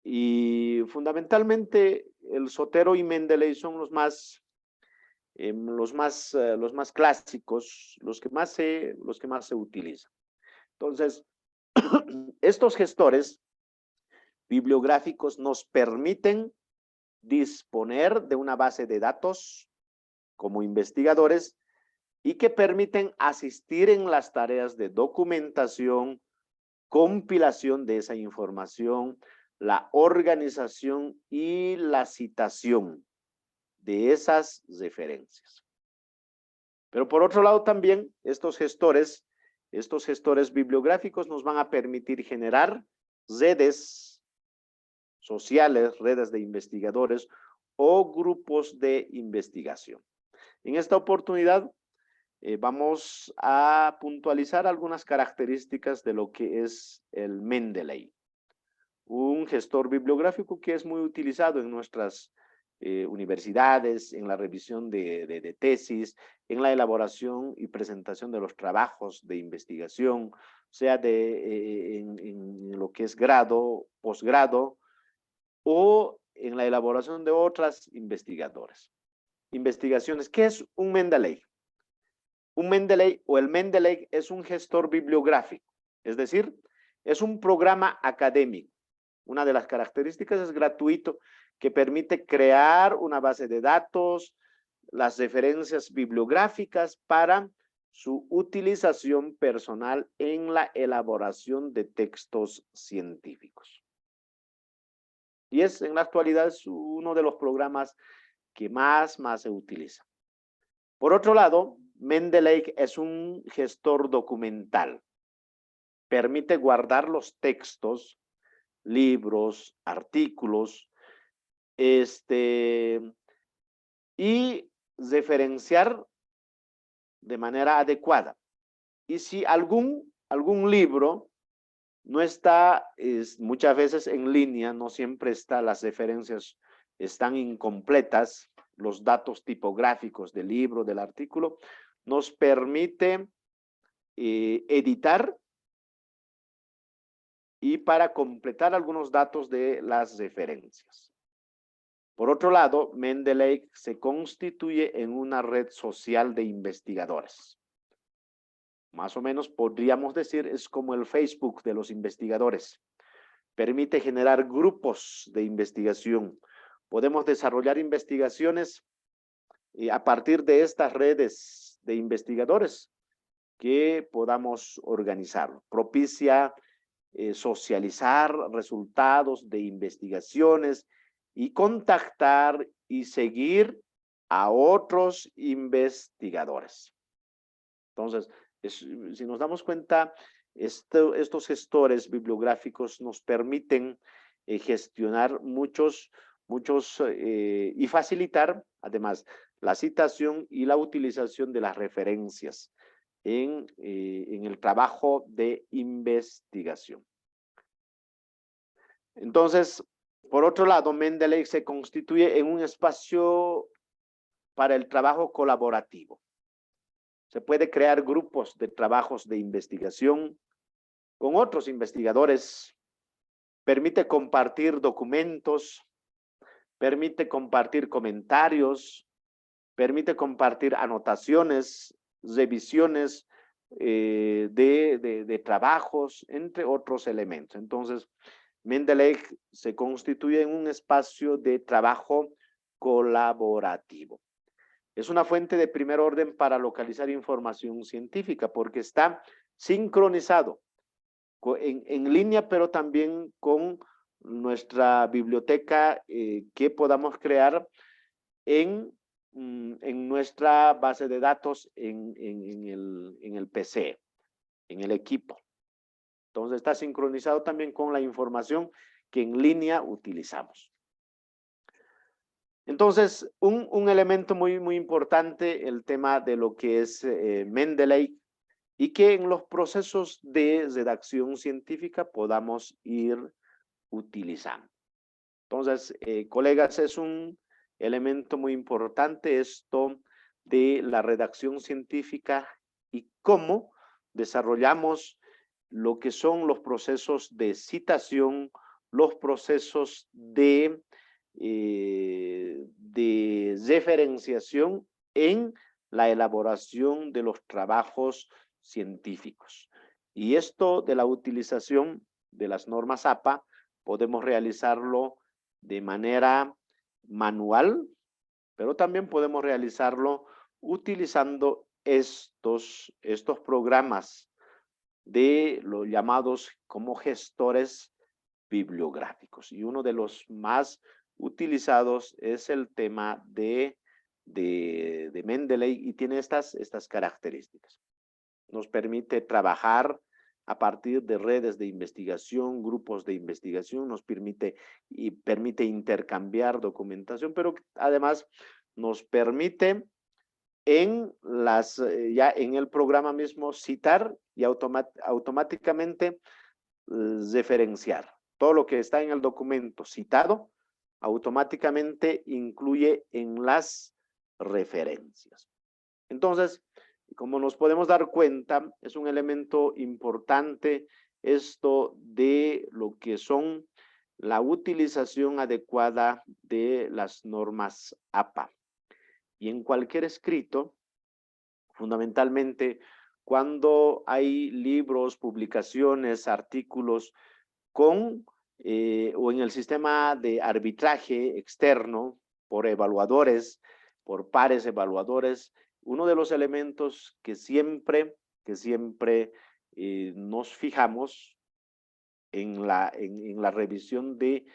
Y fundamentalmente el Zotero y Mendeley son los más clásicos, los que más se utilizan. Entonces, estos gestores bibliográficos nos permiten disponer de una base de datos como investigadores y que permiten asistir en las tareas de documentación, compilación de esa información, la organización y la citación de esas referencias. Pero por otro lado también estos gestores bibliográficos nos van a permitir generar redes sociales, redes de investigadores o grupos de investigación. En esta oportunidad vamos a puntualizar algunas características de lo que es el Mendeley, un gestor bibliográfico que es muy utilizado en nuestras universidades, en la revisión de tesis, en la elaboración y presentación de los trabajos de investigación, sea en lo que es grado, posgrado, o en la elaboración de otras investigaciones. ¿Qué es un Mendeley? Un Mendeley o el Mendeley es un gestor bibliográfico, es decir, es un programa académico. Una de las características es gratuito, que permite crear una base de datos, las referencias bibliográficas para su utilización personal en la elaboración de textos científicos. Y en la actualidad es uno de los programas que más se utiliza. Por otro lado, Mendeley es un gestor documental. Permite guardar los textos, libros, artículos, y referenciar de manera adecuada. Y si algún libro no está muchas veces en línea, no siempre está, las referencias están incompletas, los datos tipográficos del libro, del artículo, nos permite editar y para completar algunos datos de las referencias. Por otro lado, Mendeley se constituye en una red social de investigadores. Más o menos podríamos decir, es como el Facebook de los investigadores. Permite generar grupos de investigación. Podemos desarrollar investigaciones a partir de estas redes de investigadores que podamos organizar. Propicia socializar resultados de investigaciones y contactar y seguir a otros investigadores. Entonces, si nos damos cuenta, estos gestores bibliográficos nos permiten gestionar muchos y facilitar, además, la citación y la utilización de las referencias en el trabajo de investigación. Entonces, por otro lado, Mendeley se constituye en un espacio para el trabajo colaborativo. Se puede crear grupos de trabajos de investigación con otros investigadores, permite compartir documentos, permite compartir comentarios, permite compartir anotaciones, revisiones de trabajos, entre otros elementos. Entonces, Mendeley se constituye en un espacio de trabajo colaborativo. Es una fuente de primer orden para localizar información científica porque está sincronizado en línea, pero también con nuestra biblioteca que podamos crear en nuestra base de datos en el PC, en el equipo. Entonces está sincronizado también con la información que en línea utilizamos. Entonces, un elemento muy importante, el tema de lo que es Mendeley, y que en los procesos de redacción científica podamos ir utilizando. Entonces, colegas, es un elemento muy importante esto de la redacción científica y cómo desarrollamos lo que son los procesos de citación, los procesos de referenciación en la elaboración de los trabajos científicos. Y esto de la utilización de las normas APA podemos realizarlo de manera manual, pero también podemos realizarlo utilizando estos programas de los llamados como gestores bibliográficos. Y uno de los más utilizados es el tema de Mendeley y tiene estas características. Nos permite trabajar a partir de redes de investigación, grupos de investigación, nos permite intercambiar documentación, pero además nos permite ya en el programa mismo citar y automáticamente referenciar. Todo lo que está en el documento citado automáticamente incluye en las referencias. Entonces, como nos podemos dar cuenta, es un elemento importante esto de lo que son la utilización adecuada de las normas APA. Y en cualquier escrito, fundamentalmente, cuando hay libros, publicaciones, artículos con o en el sistema de arbitraje externo por evaluadores, por pares evaluadores, uno de los elementos que siempre nos fijamos en la revisión de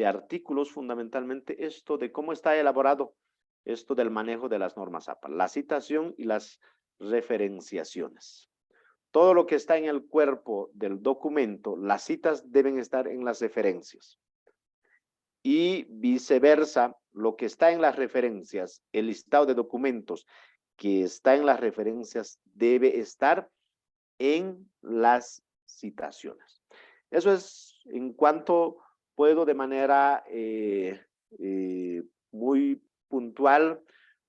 artículos, fundamentalmente esto de cómo está elaborado esto del manejo de las normas APA, la citación y las referenciaciones. Todo lo que está en el cuerpo del documento, las citas deben estar en las referencias. Y viceversa, lo que está en las referencias, el listado de documentos que está en las referencias debe estar en las citaciones. Eso es en cuanto puedo de manera muy puntual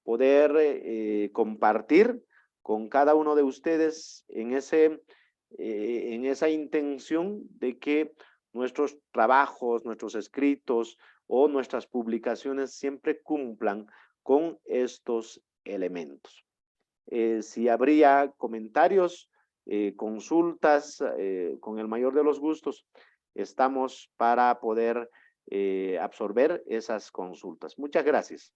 poder compartir con cada uno de ustedes en esa intención de que nuestros trabajos, nuestros escritos o nuestras publicaciones siempre cumplan con estos elementos. Si habría comentarios, consultas, con el mayor de los gustos, estamos para poder absorber esas consultas. Muchas gracias.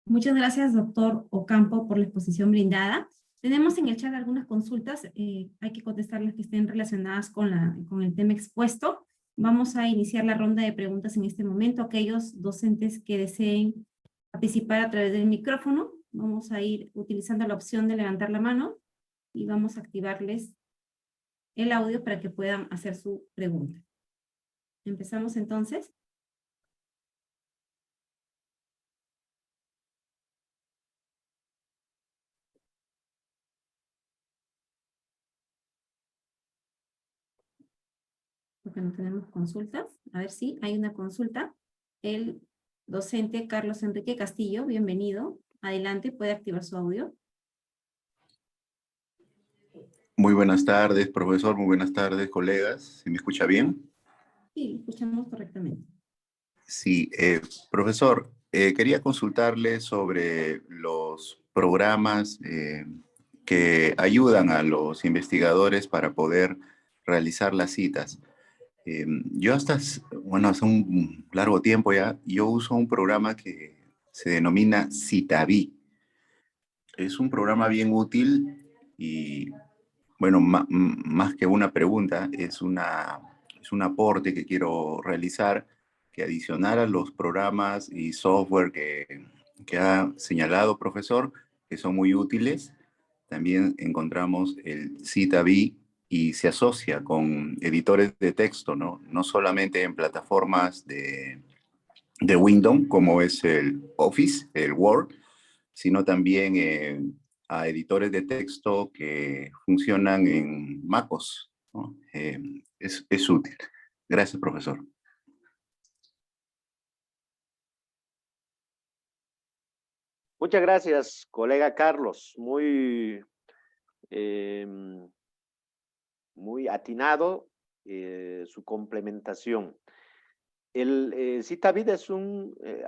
Muchas gracias, doctor Ocampo, por la exposición brindada. Tenemos en el chat algunas consultas, hay que contestar las que estén relacionadas con el tema expuesto. Vamos a iniciar la ronda de preguntas en este momento. Aquellos docentes que deseen participar a través del micrófono, vamos a ir utilizando la opción de levantar la mano y vamos a activarles el audio para que puedan hacer su pregunta. Empezamos entonces. Porque no tenemos consultas. A ver si hay una consulta. El docente Carlos Enrique Castillo, bienvenido. Adelante, puede activar su audio. Muy buenas tardes, profesor. Muy buenas tardes, colegas. ¿Se me escucha bien? Sí, escuchamos correctamente. Sí, profesor, quería consultarle sobre los programas que ayudan a los investigadores para poder realizar las citas. Yo bueno, hace un largo tiempo ya, yo uso un programa que se denomina Citavi. Es un programa bien útil y bueno, más que una pregunta, es un aporte que quiero realizar, que adicional a los programas y software que ha señalado profesor, que son muy útiles, también encontramos el Citavi y se asocia con editores de texto, ¿no? No solamente en plataformas de Windows, como es el Office, el Word, sino también a editores de texto que funcionan en MacOS, ¿no? Es útil. Gracias, profesor. Muchas gracias, colega Carlos. Eh, muy atinado su complementación. El Citavid es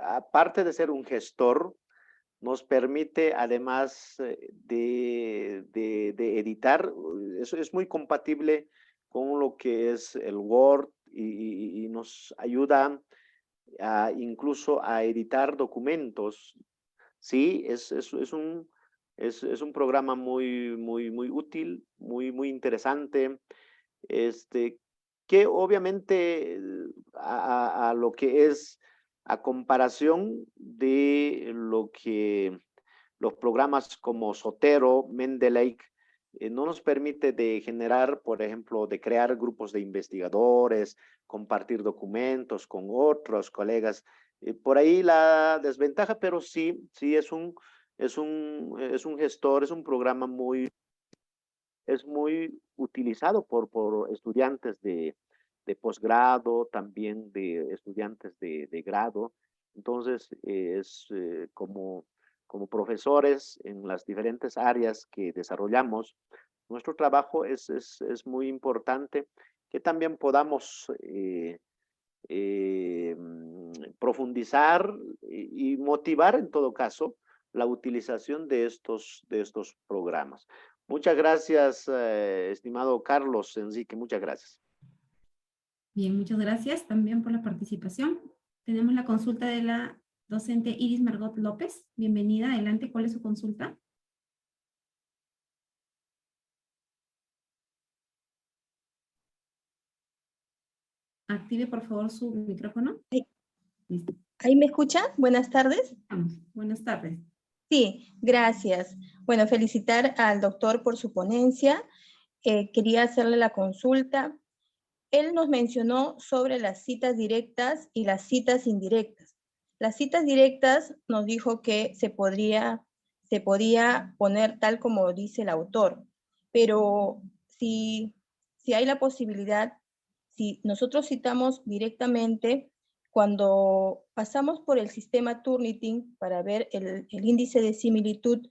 aparte de ser un gestor, nos permite además de editar, eso es muy compatible con lo que es el Word y nos ayuda incluso a editar documentos. Sí, es un programa muy útil, muy interesante, este, que obviamente a lo que es a comparación de lo que los programas como Zotero, Mendeley, no nos permite de generar, por ejemplo, de crear grupos de investigadores, compartir documentos con otros colegas. Por ahí la desventaja, pero sí es un gestor, es un programa es muy utilizado por estudiantes de posgrado, también de estudiantes de grado. Entonces, como profesores en las diferentes áreas que desarrollamos, nuestro trabajo es muy importante que también podamos profundizar y motivar en todo caso la utilización de estos programas. Muchas gracias, estimado Carlos Enrique, muchas gracias. Bien, muchas gracias también por la participación. Tenemos la consulta de la docente Iris Margot López. Bienvenida, adelante, ¿cuál es su consulta? Active por favor su micrófono. Sí. Listo. ¿Ahí me escuchan? Buenas tardes. Vamos. Buenas tardes. Sí, gracias. Bueno, felicitar al doctor por su ponencia. Quería hacerle la consulta. Él nos mencionó sobre las citas directas y las citas indirectas. Las citas directas nos dijo que se podía poner tal como dice el autor, pero si hay la posibilidad, si nosotros citamos directamente, cuando pasamos por el sistema Turnitin para ver el índice de similitud,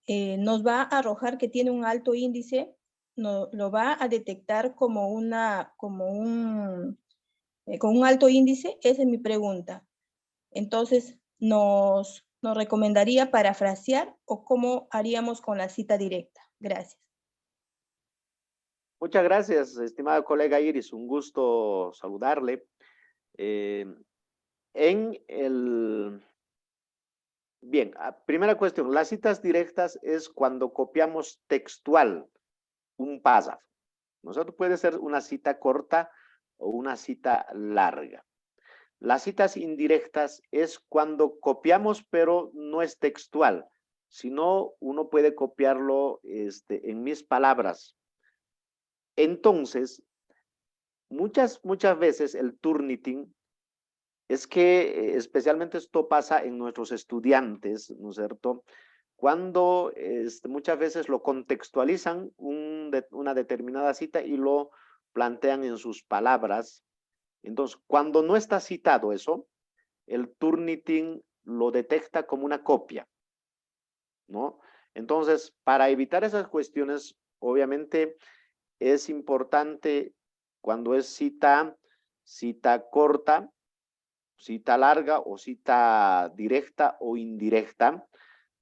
nos va a arrojar que tiene un alto índice, lo va a detectar con un alto índice. Esa es mi pregunta. Entonces, ¿nos recomendaría parafrasear o cómo haríamos con la cita directa? Gracias. Muchas gracias, estimada colega Iris, un gusto saludarle. Bien, primera cuestión, las citas directas es cuando copiamos textual un párrafo. Nosotros puede ser una cita corta o una cita larga. Las citas indirectas es cuando copiamos, pero no es textual, sino uno puede copiarlo en mis palabras. Entonces, muchas veces el Turnitin es que especialmente esto pasa en nuestros estudiantes, ¿no es cierto? Cuando muchas veces lo contextualizan una determinada cita y lo plantean en sus palabras. Entonces, cuando no está citado eso, el Turnitin lo detecta como una copia, ¿no? Entonces, para evitar esas cuestiones, obviamente es importante cuando es cita corta, cita larga o cita directa o indirecta,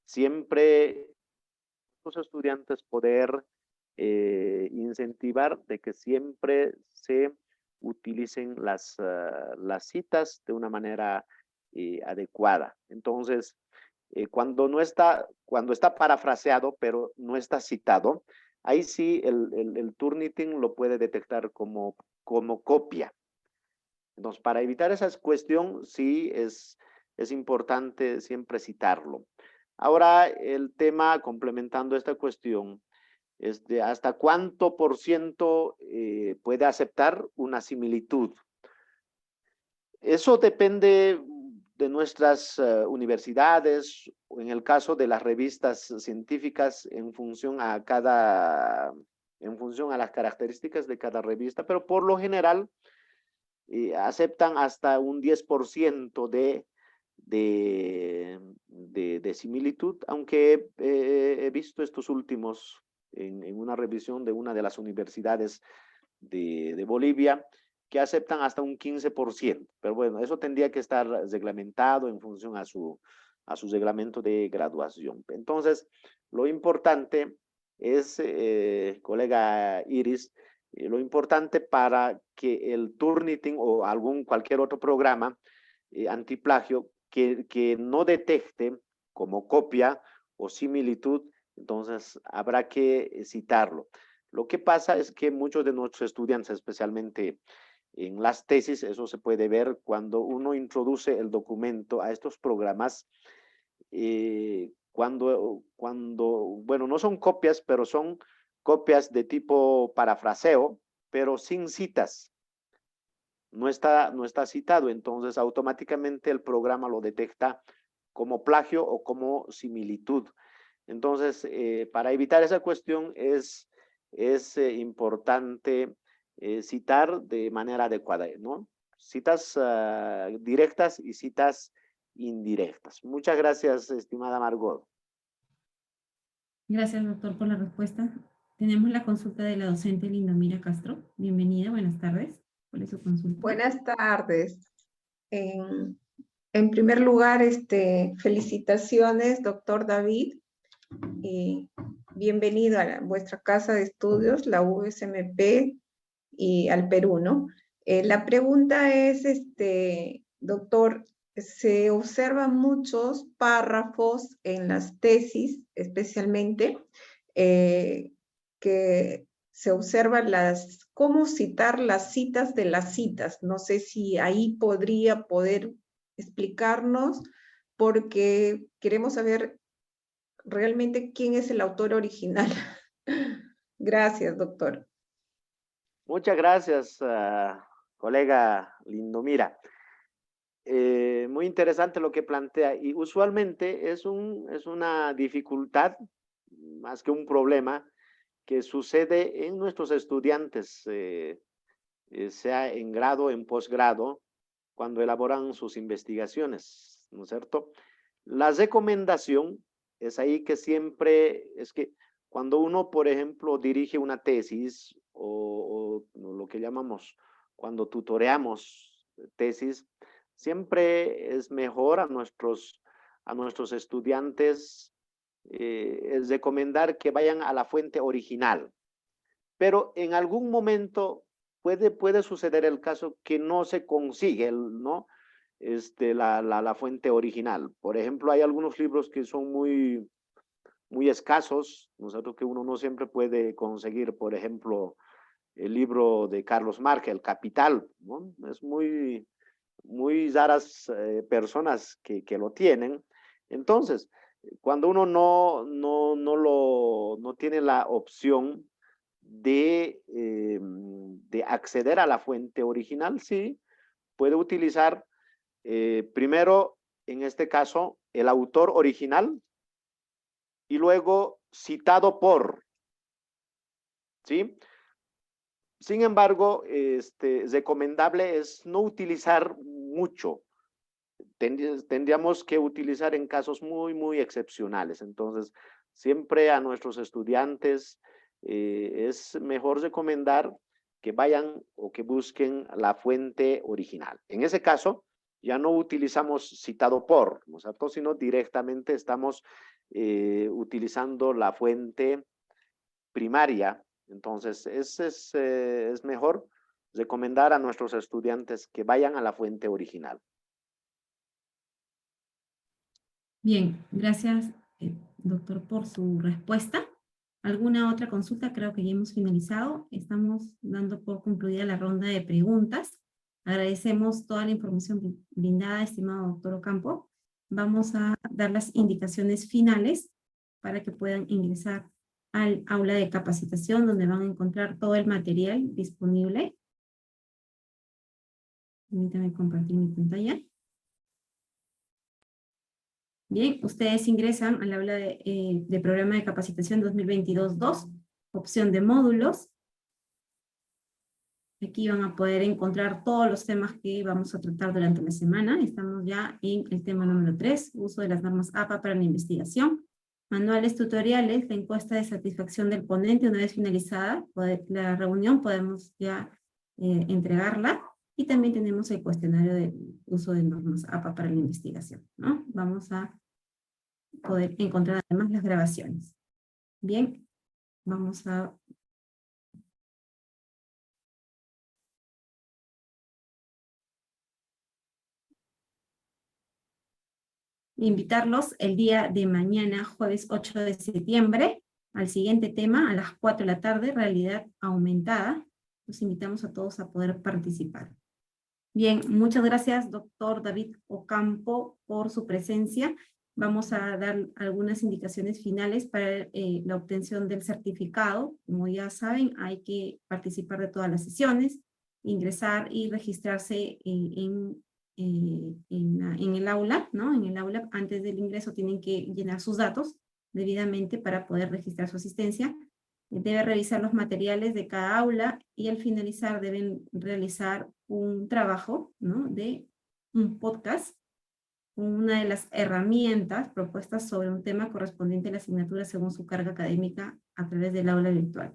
siempre los estudiantes poder incentivar de que siempre se utilicen las citas de una manera adecuada. Entonces, cuando está parafraseado, pero no está citado, ahí sí el Turnitin lo puede detectar como copia. Entonces, para evitar esa cuestión, sí es importante siempre citarlo. Ahora, el tema, complementando esta cuestión, es de hasta cuánto por ciento puede aceptar una similitud. Eso depende de nuestras universidades, o en el caso de las revistas científicas, en función a las características de cada revista, pero por lo general aceptan hasta un 10% de similitud, aunque he visto estos últimos en una revisión de una de las universidades de Bolivia, que aceptan hasta un 15%. Pero bueno, eso tendría que estar reglamentado en función a su reglamento de graduación. Entonces, lo importante es, colega Iris, lo importante para que el Turnitin o cualquier otro programa antiplagio que no detecte como copia o similitud, entonces habrá que citarlo. Lo que pasa es que muchos de nuestros estudiantes, especialmente en las tesis, eso se puede ver cuando uno introduce el documento a estos programas, bueno, no son copias, pero son copias de tipo parafraseo, pero sin citas. No está citado, entonces automáticamente el programa lo detecta como plagio o como similitud. Entonces, para evitar esa cuestión es importante citar de manera adecuada, ¿no? Citas directas y citas indirectas. Muchas gracias, estimada Margot. Gracias, doctor, por la respuesta. Tenemos la consulta de la docente Lindomira Castro. Bienvenida, buenas tardes. ¿Cuál es su consulta? Buenas tardes. En primer lugar, felicitaciones, doctor David, y bienvenido a vuestra casa de estudios, la USMP, y al Perú, ¿no? La pregunta es, doctor, se observan muchos párrafos en las tesis, especialmente, que se observan cómo citar las citas de las citas. No sé si ahí poder explicarnos, porque queremos saber realmente quién es el autor original. Gracias, doctor. Muchas gracias, colega Lindomira. Muy interesante lo que plantea, y usualmente es una dificultad más que un problema que sucede en nuestros estudiantes, sea en grado o en posgrado, cuando elaboran sus investigaciones, ¿no es cierto? La recomendación es ahí que siempre, es que cuando uno, por ejemplo, dirige una tesis o lo que llamamos, cuando tutoreamos tesis, siempre es mejor a nuestros estudiantes es recomendar que vayan a la fuente original. Pero en algún momento puede suceder el caso que no se consigue, ¿no? La fuente original. Por ejemplo, hay algunos libros que son muy escasos, ¿no es cierto? Que uno no siempre puede conseguir. Por ejemplo, el libro de Carlos Marx, El Capital, ¿no? Es muy raras personas que lo tienen. Entonces, cuando uno no tiene la opción de acceder a la fuente original, sí, puede utilizar primero, en este caso, el autor original y luego citado por, ¿sí? Sin embargo, recomendable es no utilizar mucho. Tendríamos que utilizar en casos muy excepcionales. Entonces, siempre a nuestros estudiantes es mejor recomendar que vayan o que busquen la fuente original. En ese caso, ya no utilizamos citado por, ¿no es cierto?, sino directamente estamos utilizando la fuente primaria. Entonces, es mejor recomendar a nuestros estudiantes que vayan a la fuente original. Bien, gracias, doctor, por su respuesta. ¿Alguna otra consulta? Creo que ya hemos finalizado. Estamos dando por concluida la ronda de preguntas. Agradecemos toda la información brindada, estimado doctor Ocampo. Vamos a dar las indicaciones finales para que puedan ingresar al aula de capacitación, donde van a encontrar todo el material disponible. Permítanme compartir mi pantalla. Bien, ustedes ingresan al aula de programa de capacitación 2022-2, opción de módulos. Aquí van a poder encontrar todos los temas que vamos a tratar durante la semana. Estamos ya en el tema número 3, uso de las normas APA para la investigación. Manuales tutoriales, la encuesta de satisfacción del ponente. Una vez finalizada la reunión, podemos ya entregarla. Y también tenemos el cuestionario de uso de normas APA para la investigación, ¿no? Vamos a poder encontrar además las grabaciones. Bien, vamos a... invitarlos el día de mañana, jueves 8 de septiembre, al siguiente tema, a las 4 de la tarde, realidad aumentada. Los invitamos a todos a poder participar. Bien, muchas gracias, doctor David Ocampo, por su presencia. Vamos a dar algunas indicaciones finales para la obtención del certificado. Como ya saben, hay que participar de todas las sesiones, ingresar y registrarse en el aula, ¿no? En el aula, antes del ingreso, tienen que llenar sus datos debidamente para poder registrar su asistencia. Debe revisar los materiales de cada aula y al finalizar deben realizar un trabajo, ¿no?, de un podcast, una de las herramientas propuestas sobre un tema correspondiente a la asignatura según su carga académica a través del aula virtual.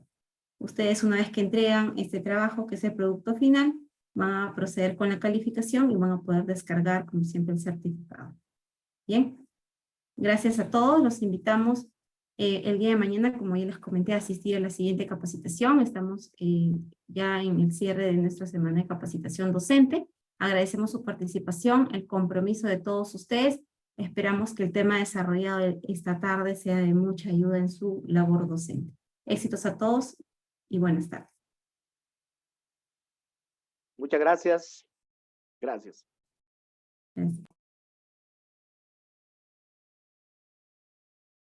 Ustedes, una vez que entregan este trabajo, que es el producto final, van a proceder con la calificación y van a poder descargar, como siempre, el certificado. Bien, gracias a todos, los invitamos el día de mañana, como ya les comenté, a asistir a la siguiente capacitación. Estamos ya en el cierre de nuestra semana de capacitación docente. Agradecemos su participación, el compromiso de todos ustedes. Esperamos que el tema desarrollado esta tarde sea de mucha ayuda en su labor docente. Éxitos a todos y buenas tardes. Muchas gracias. Gracias. Gracias.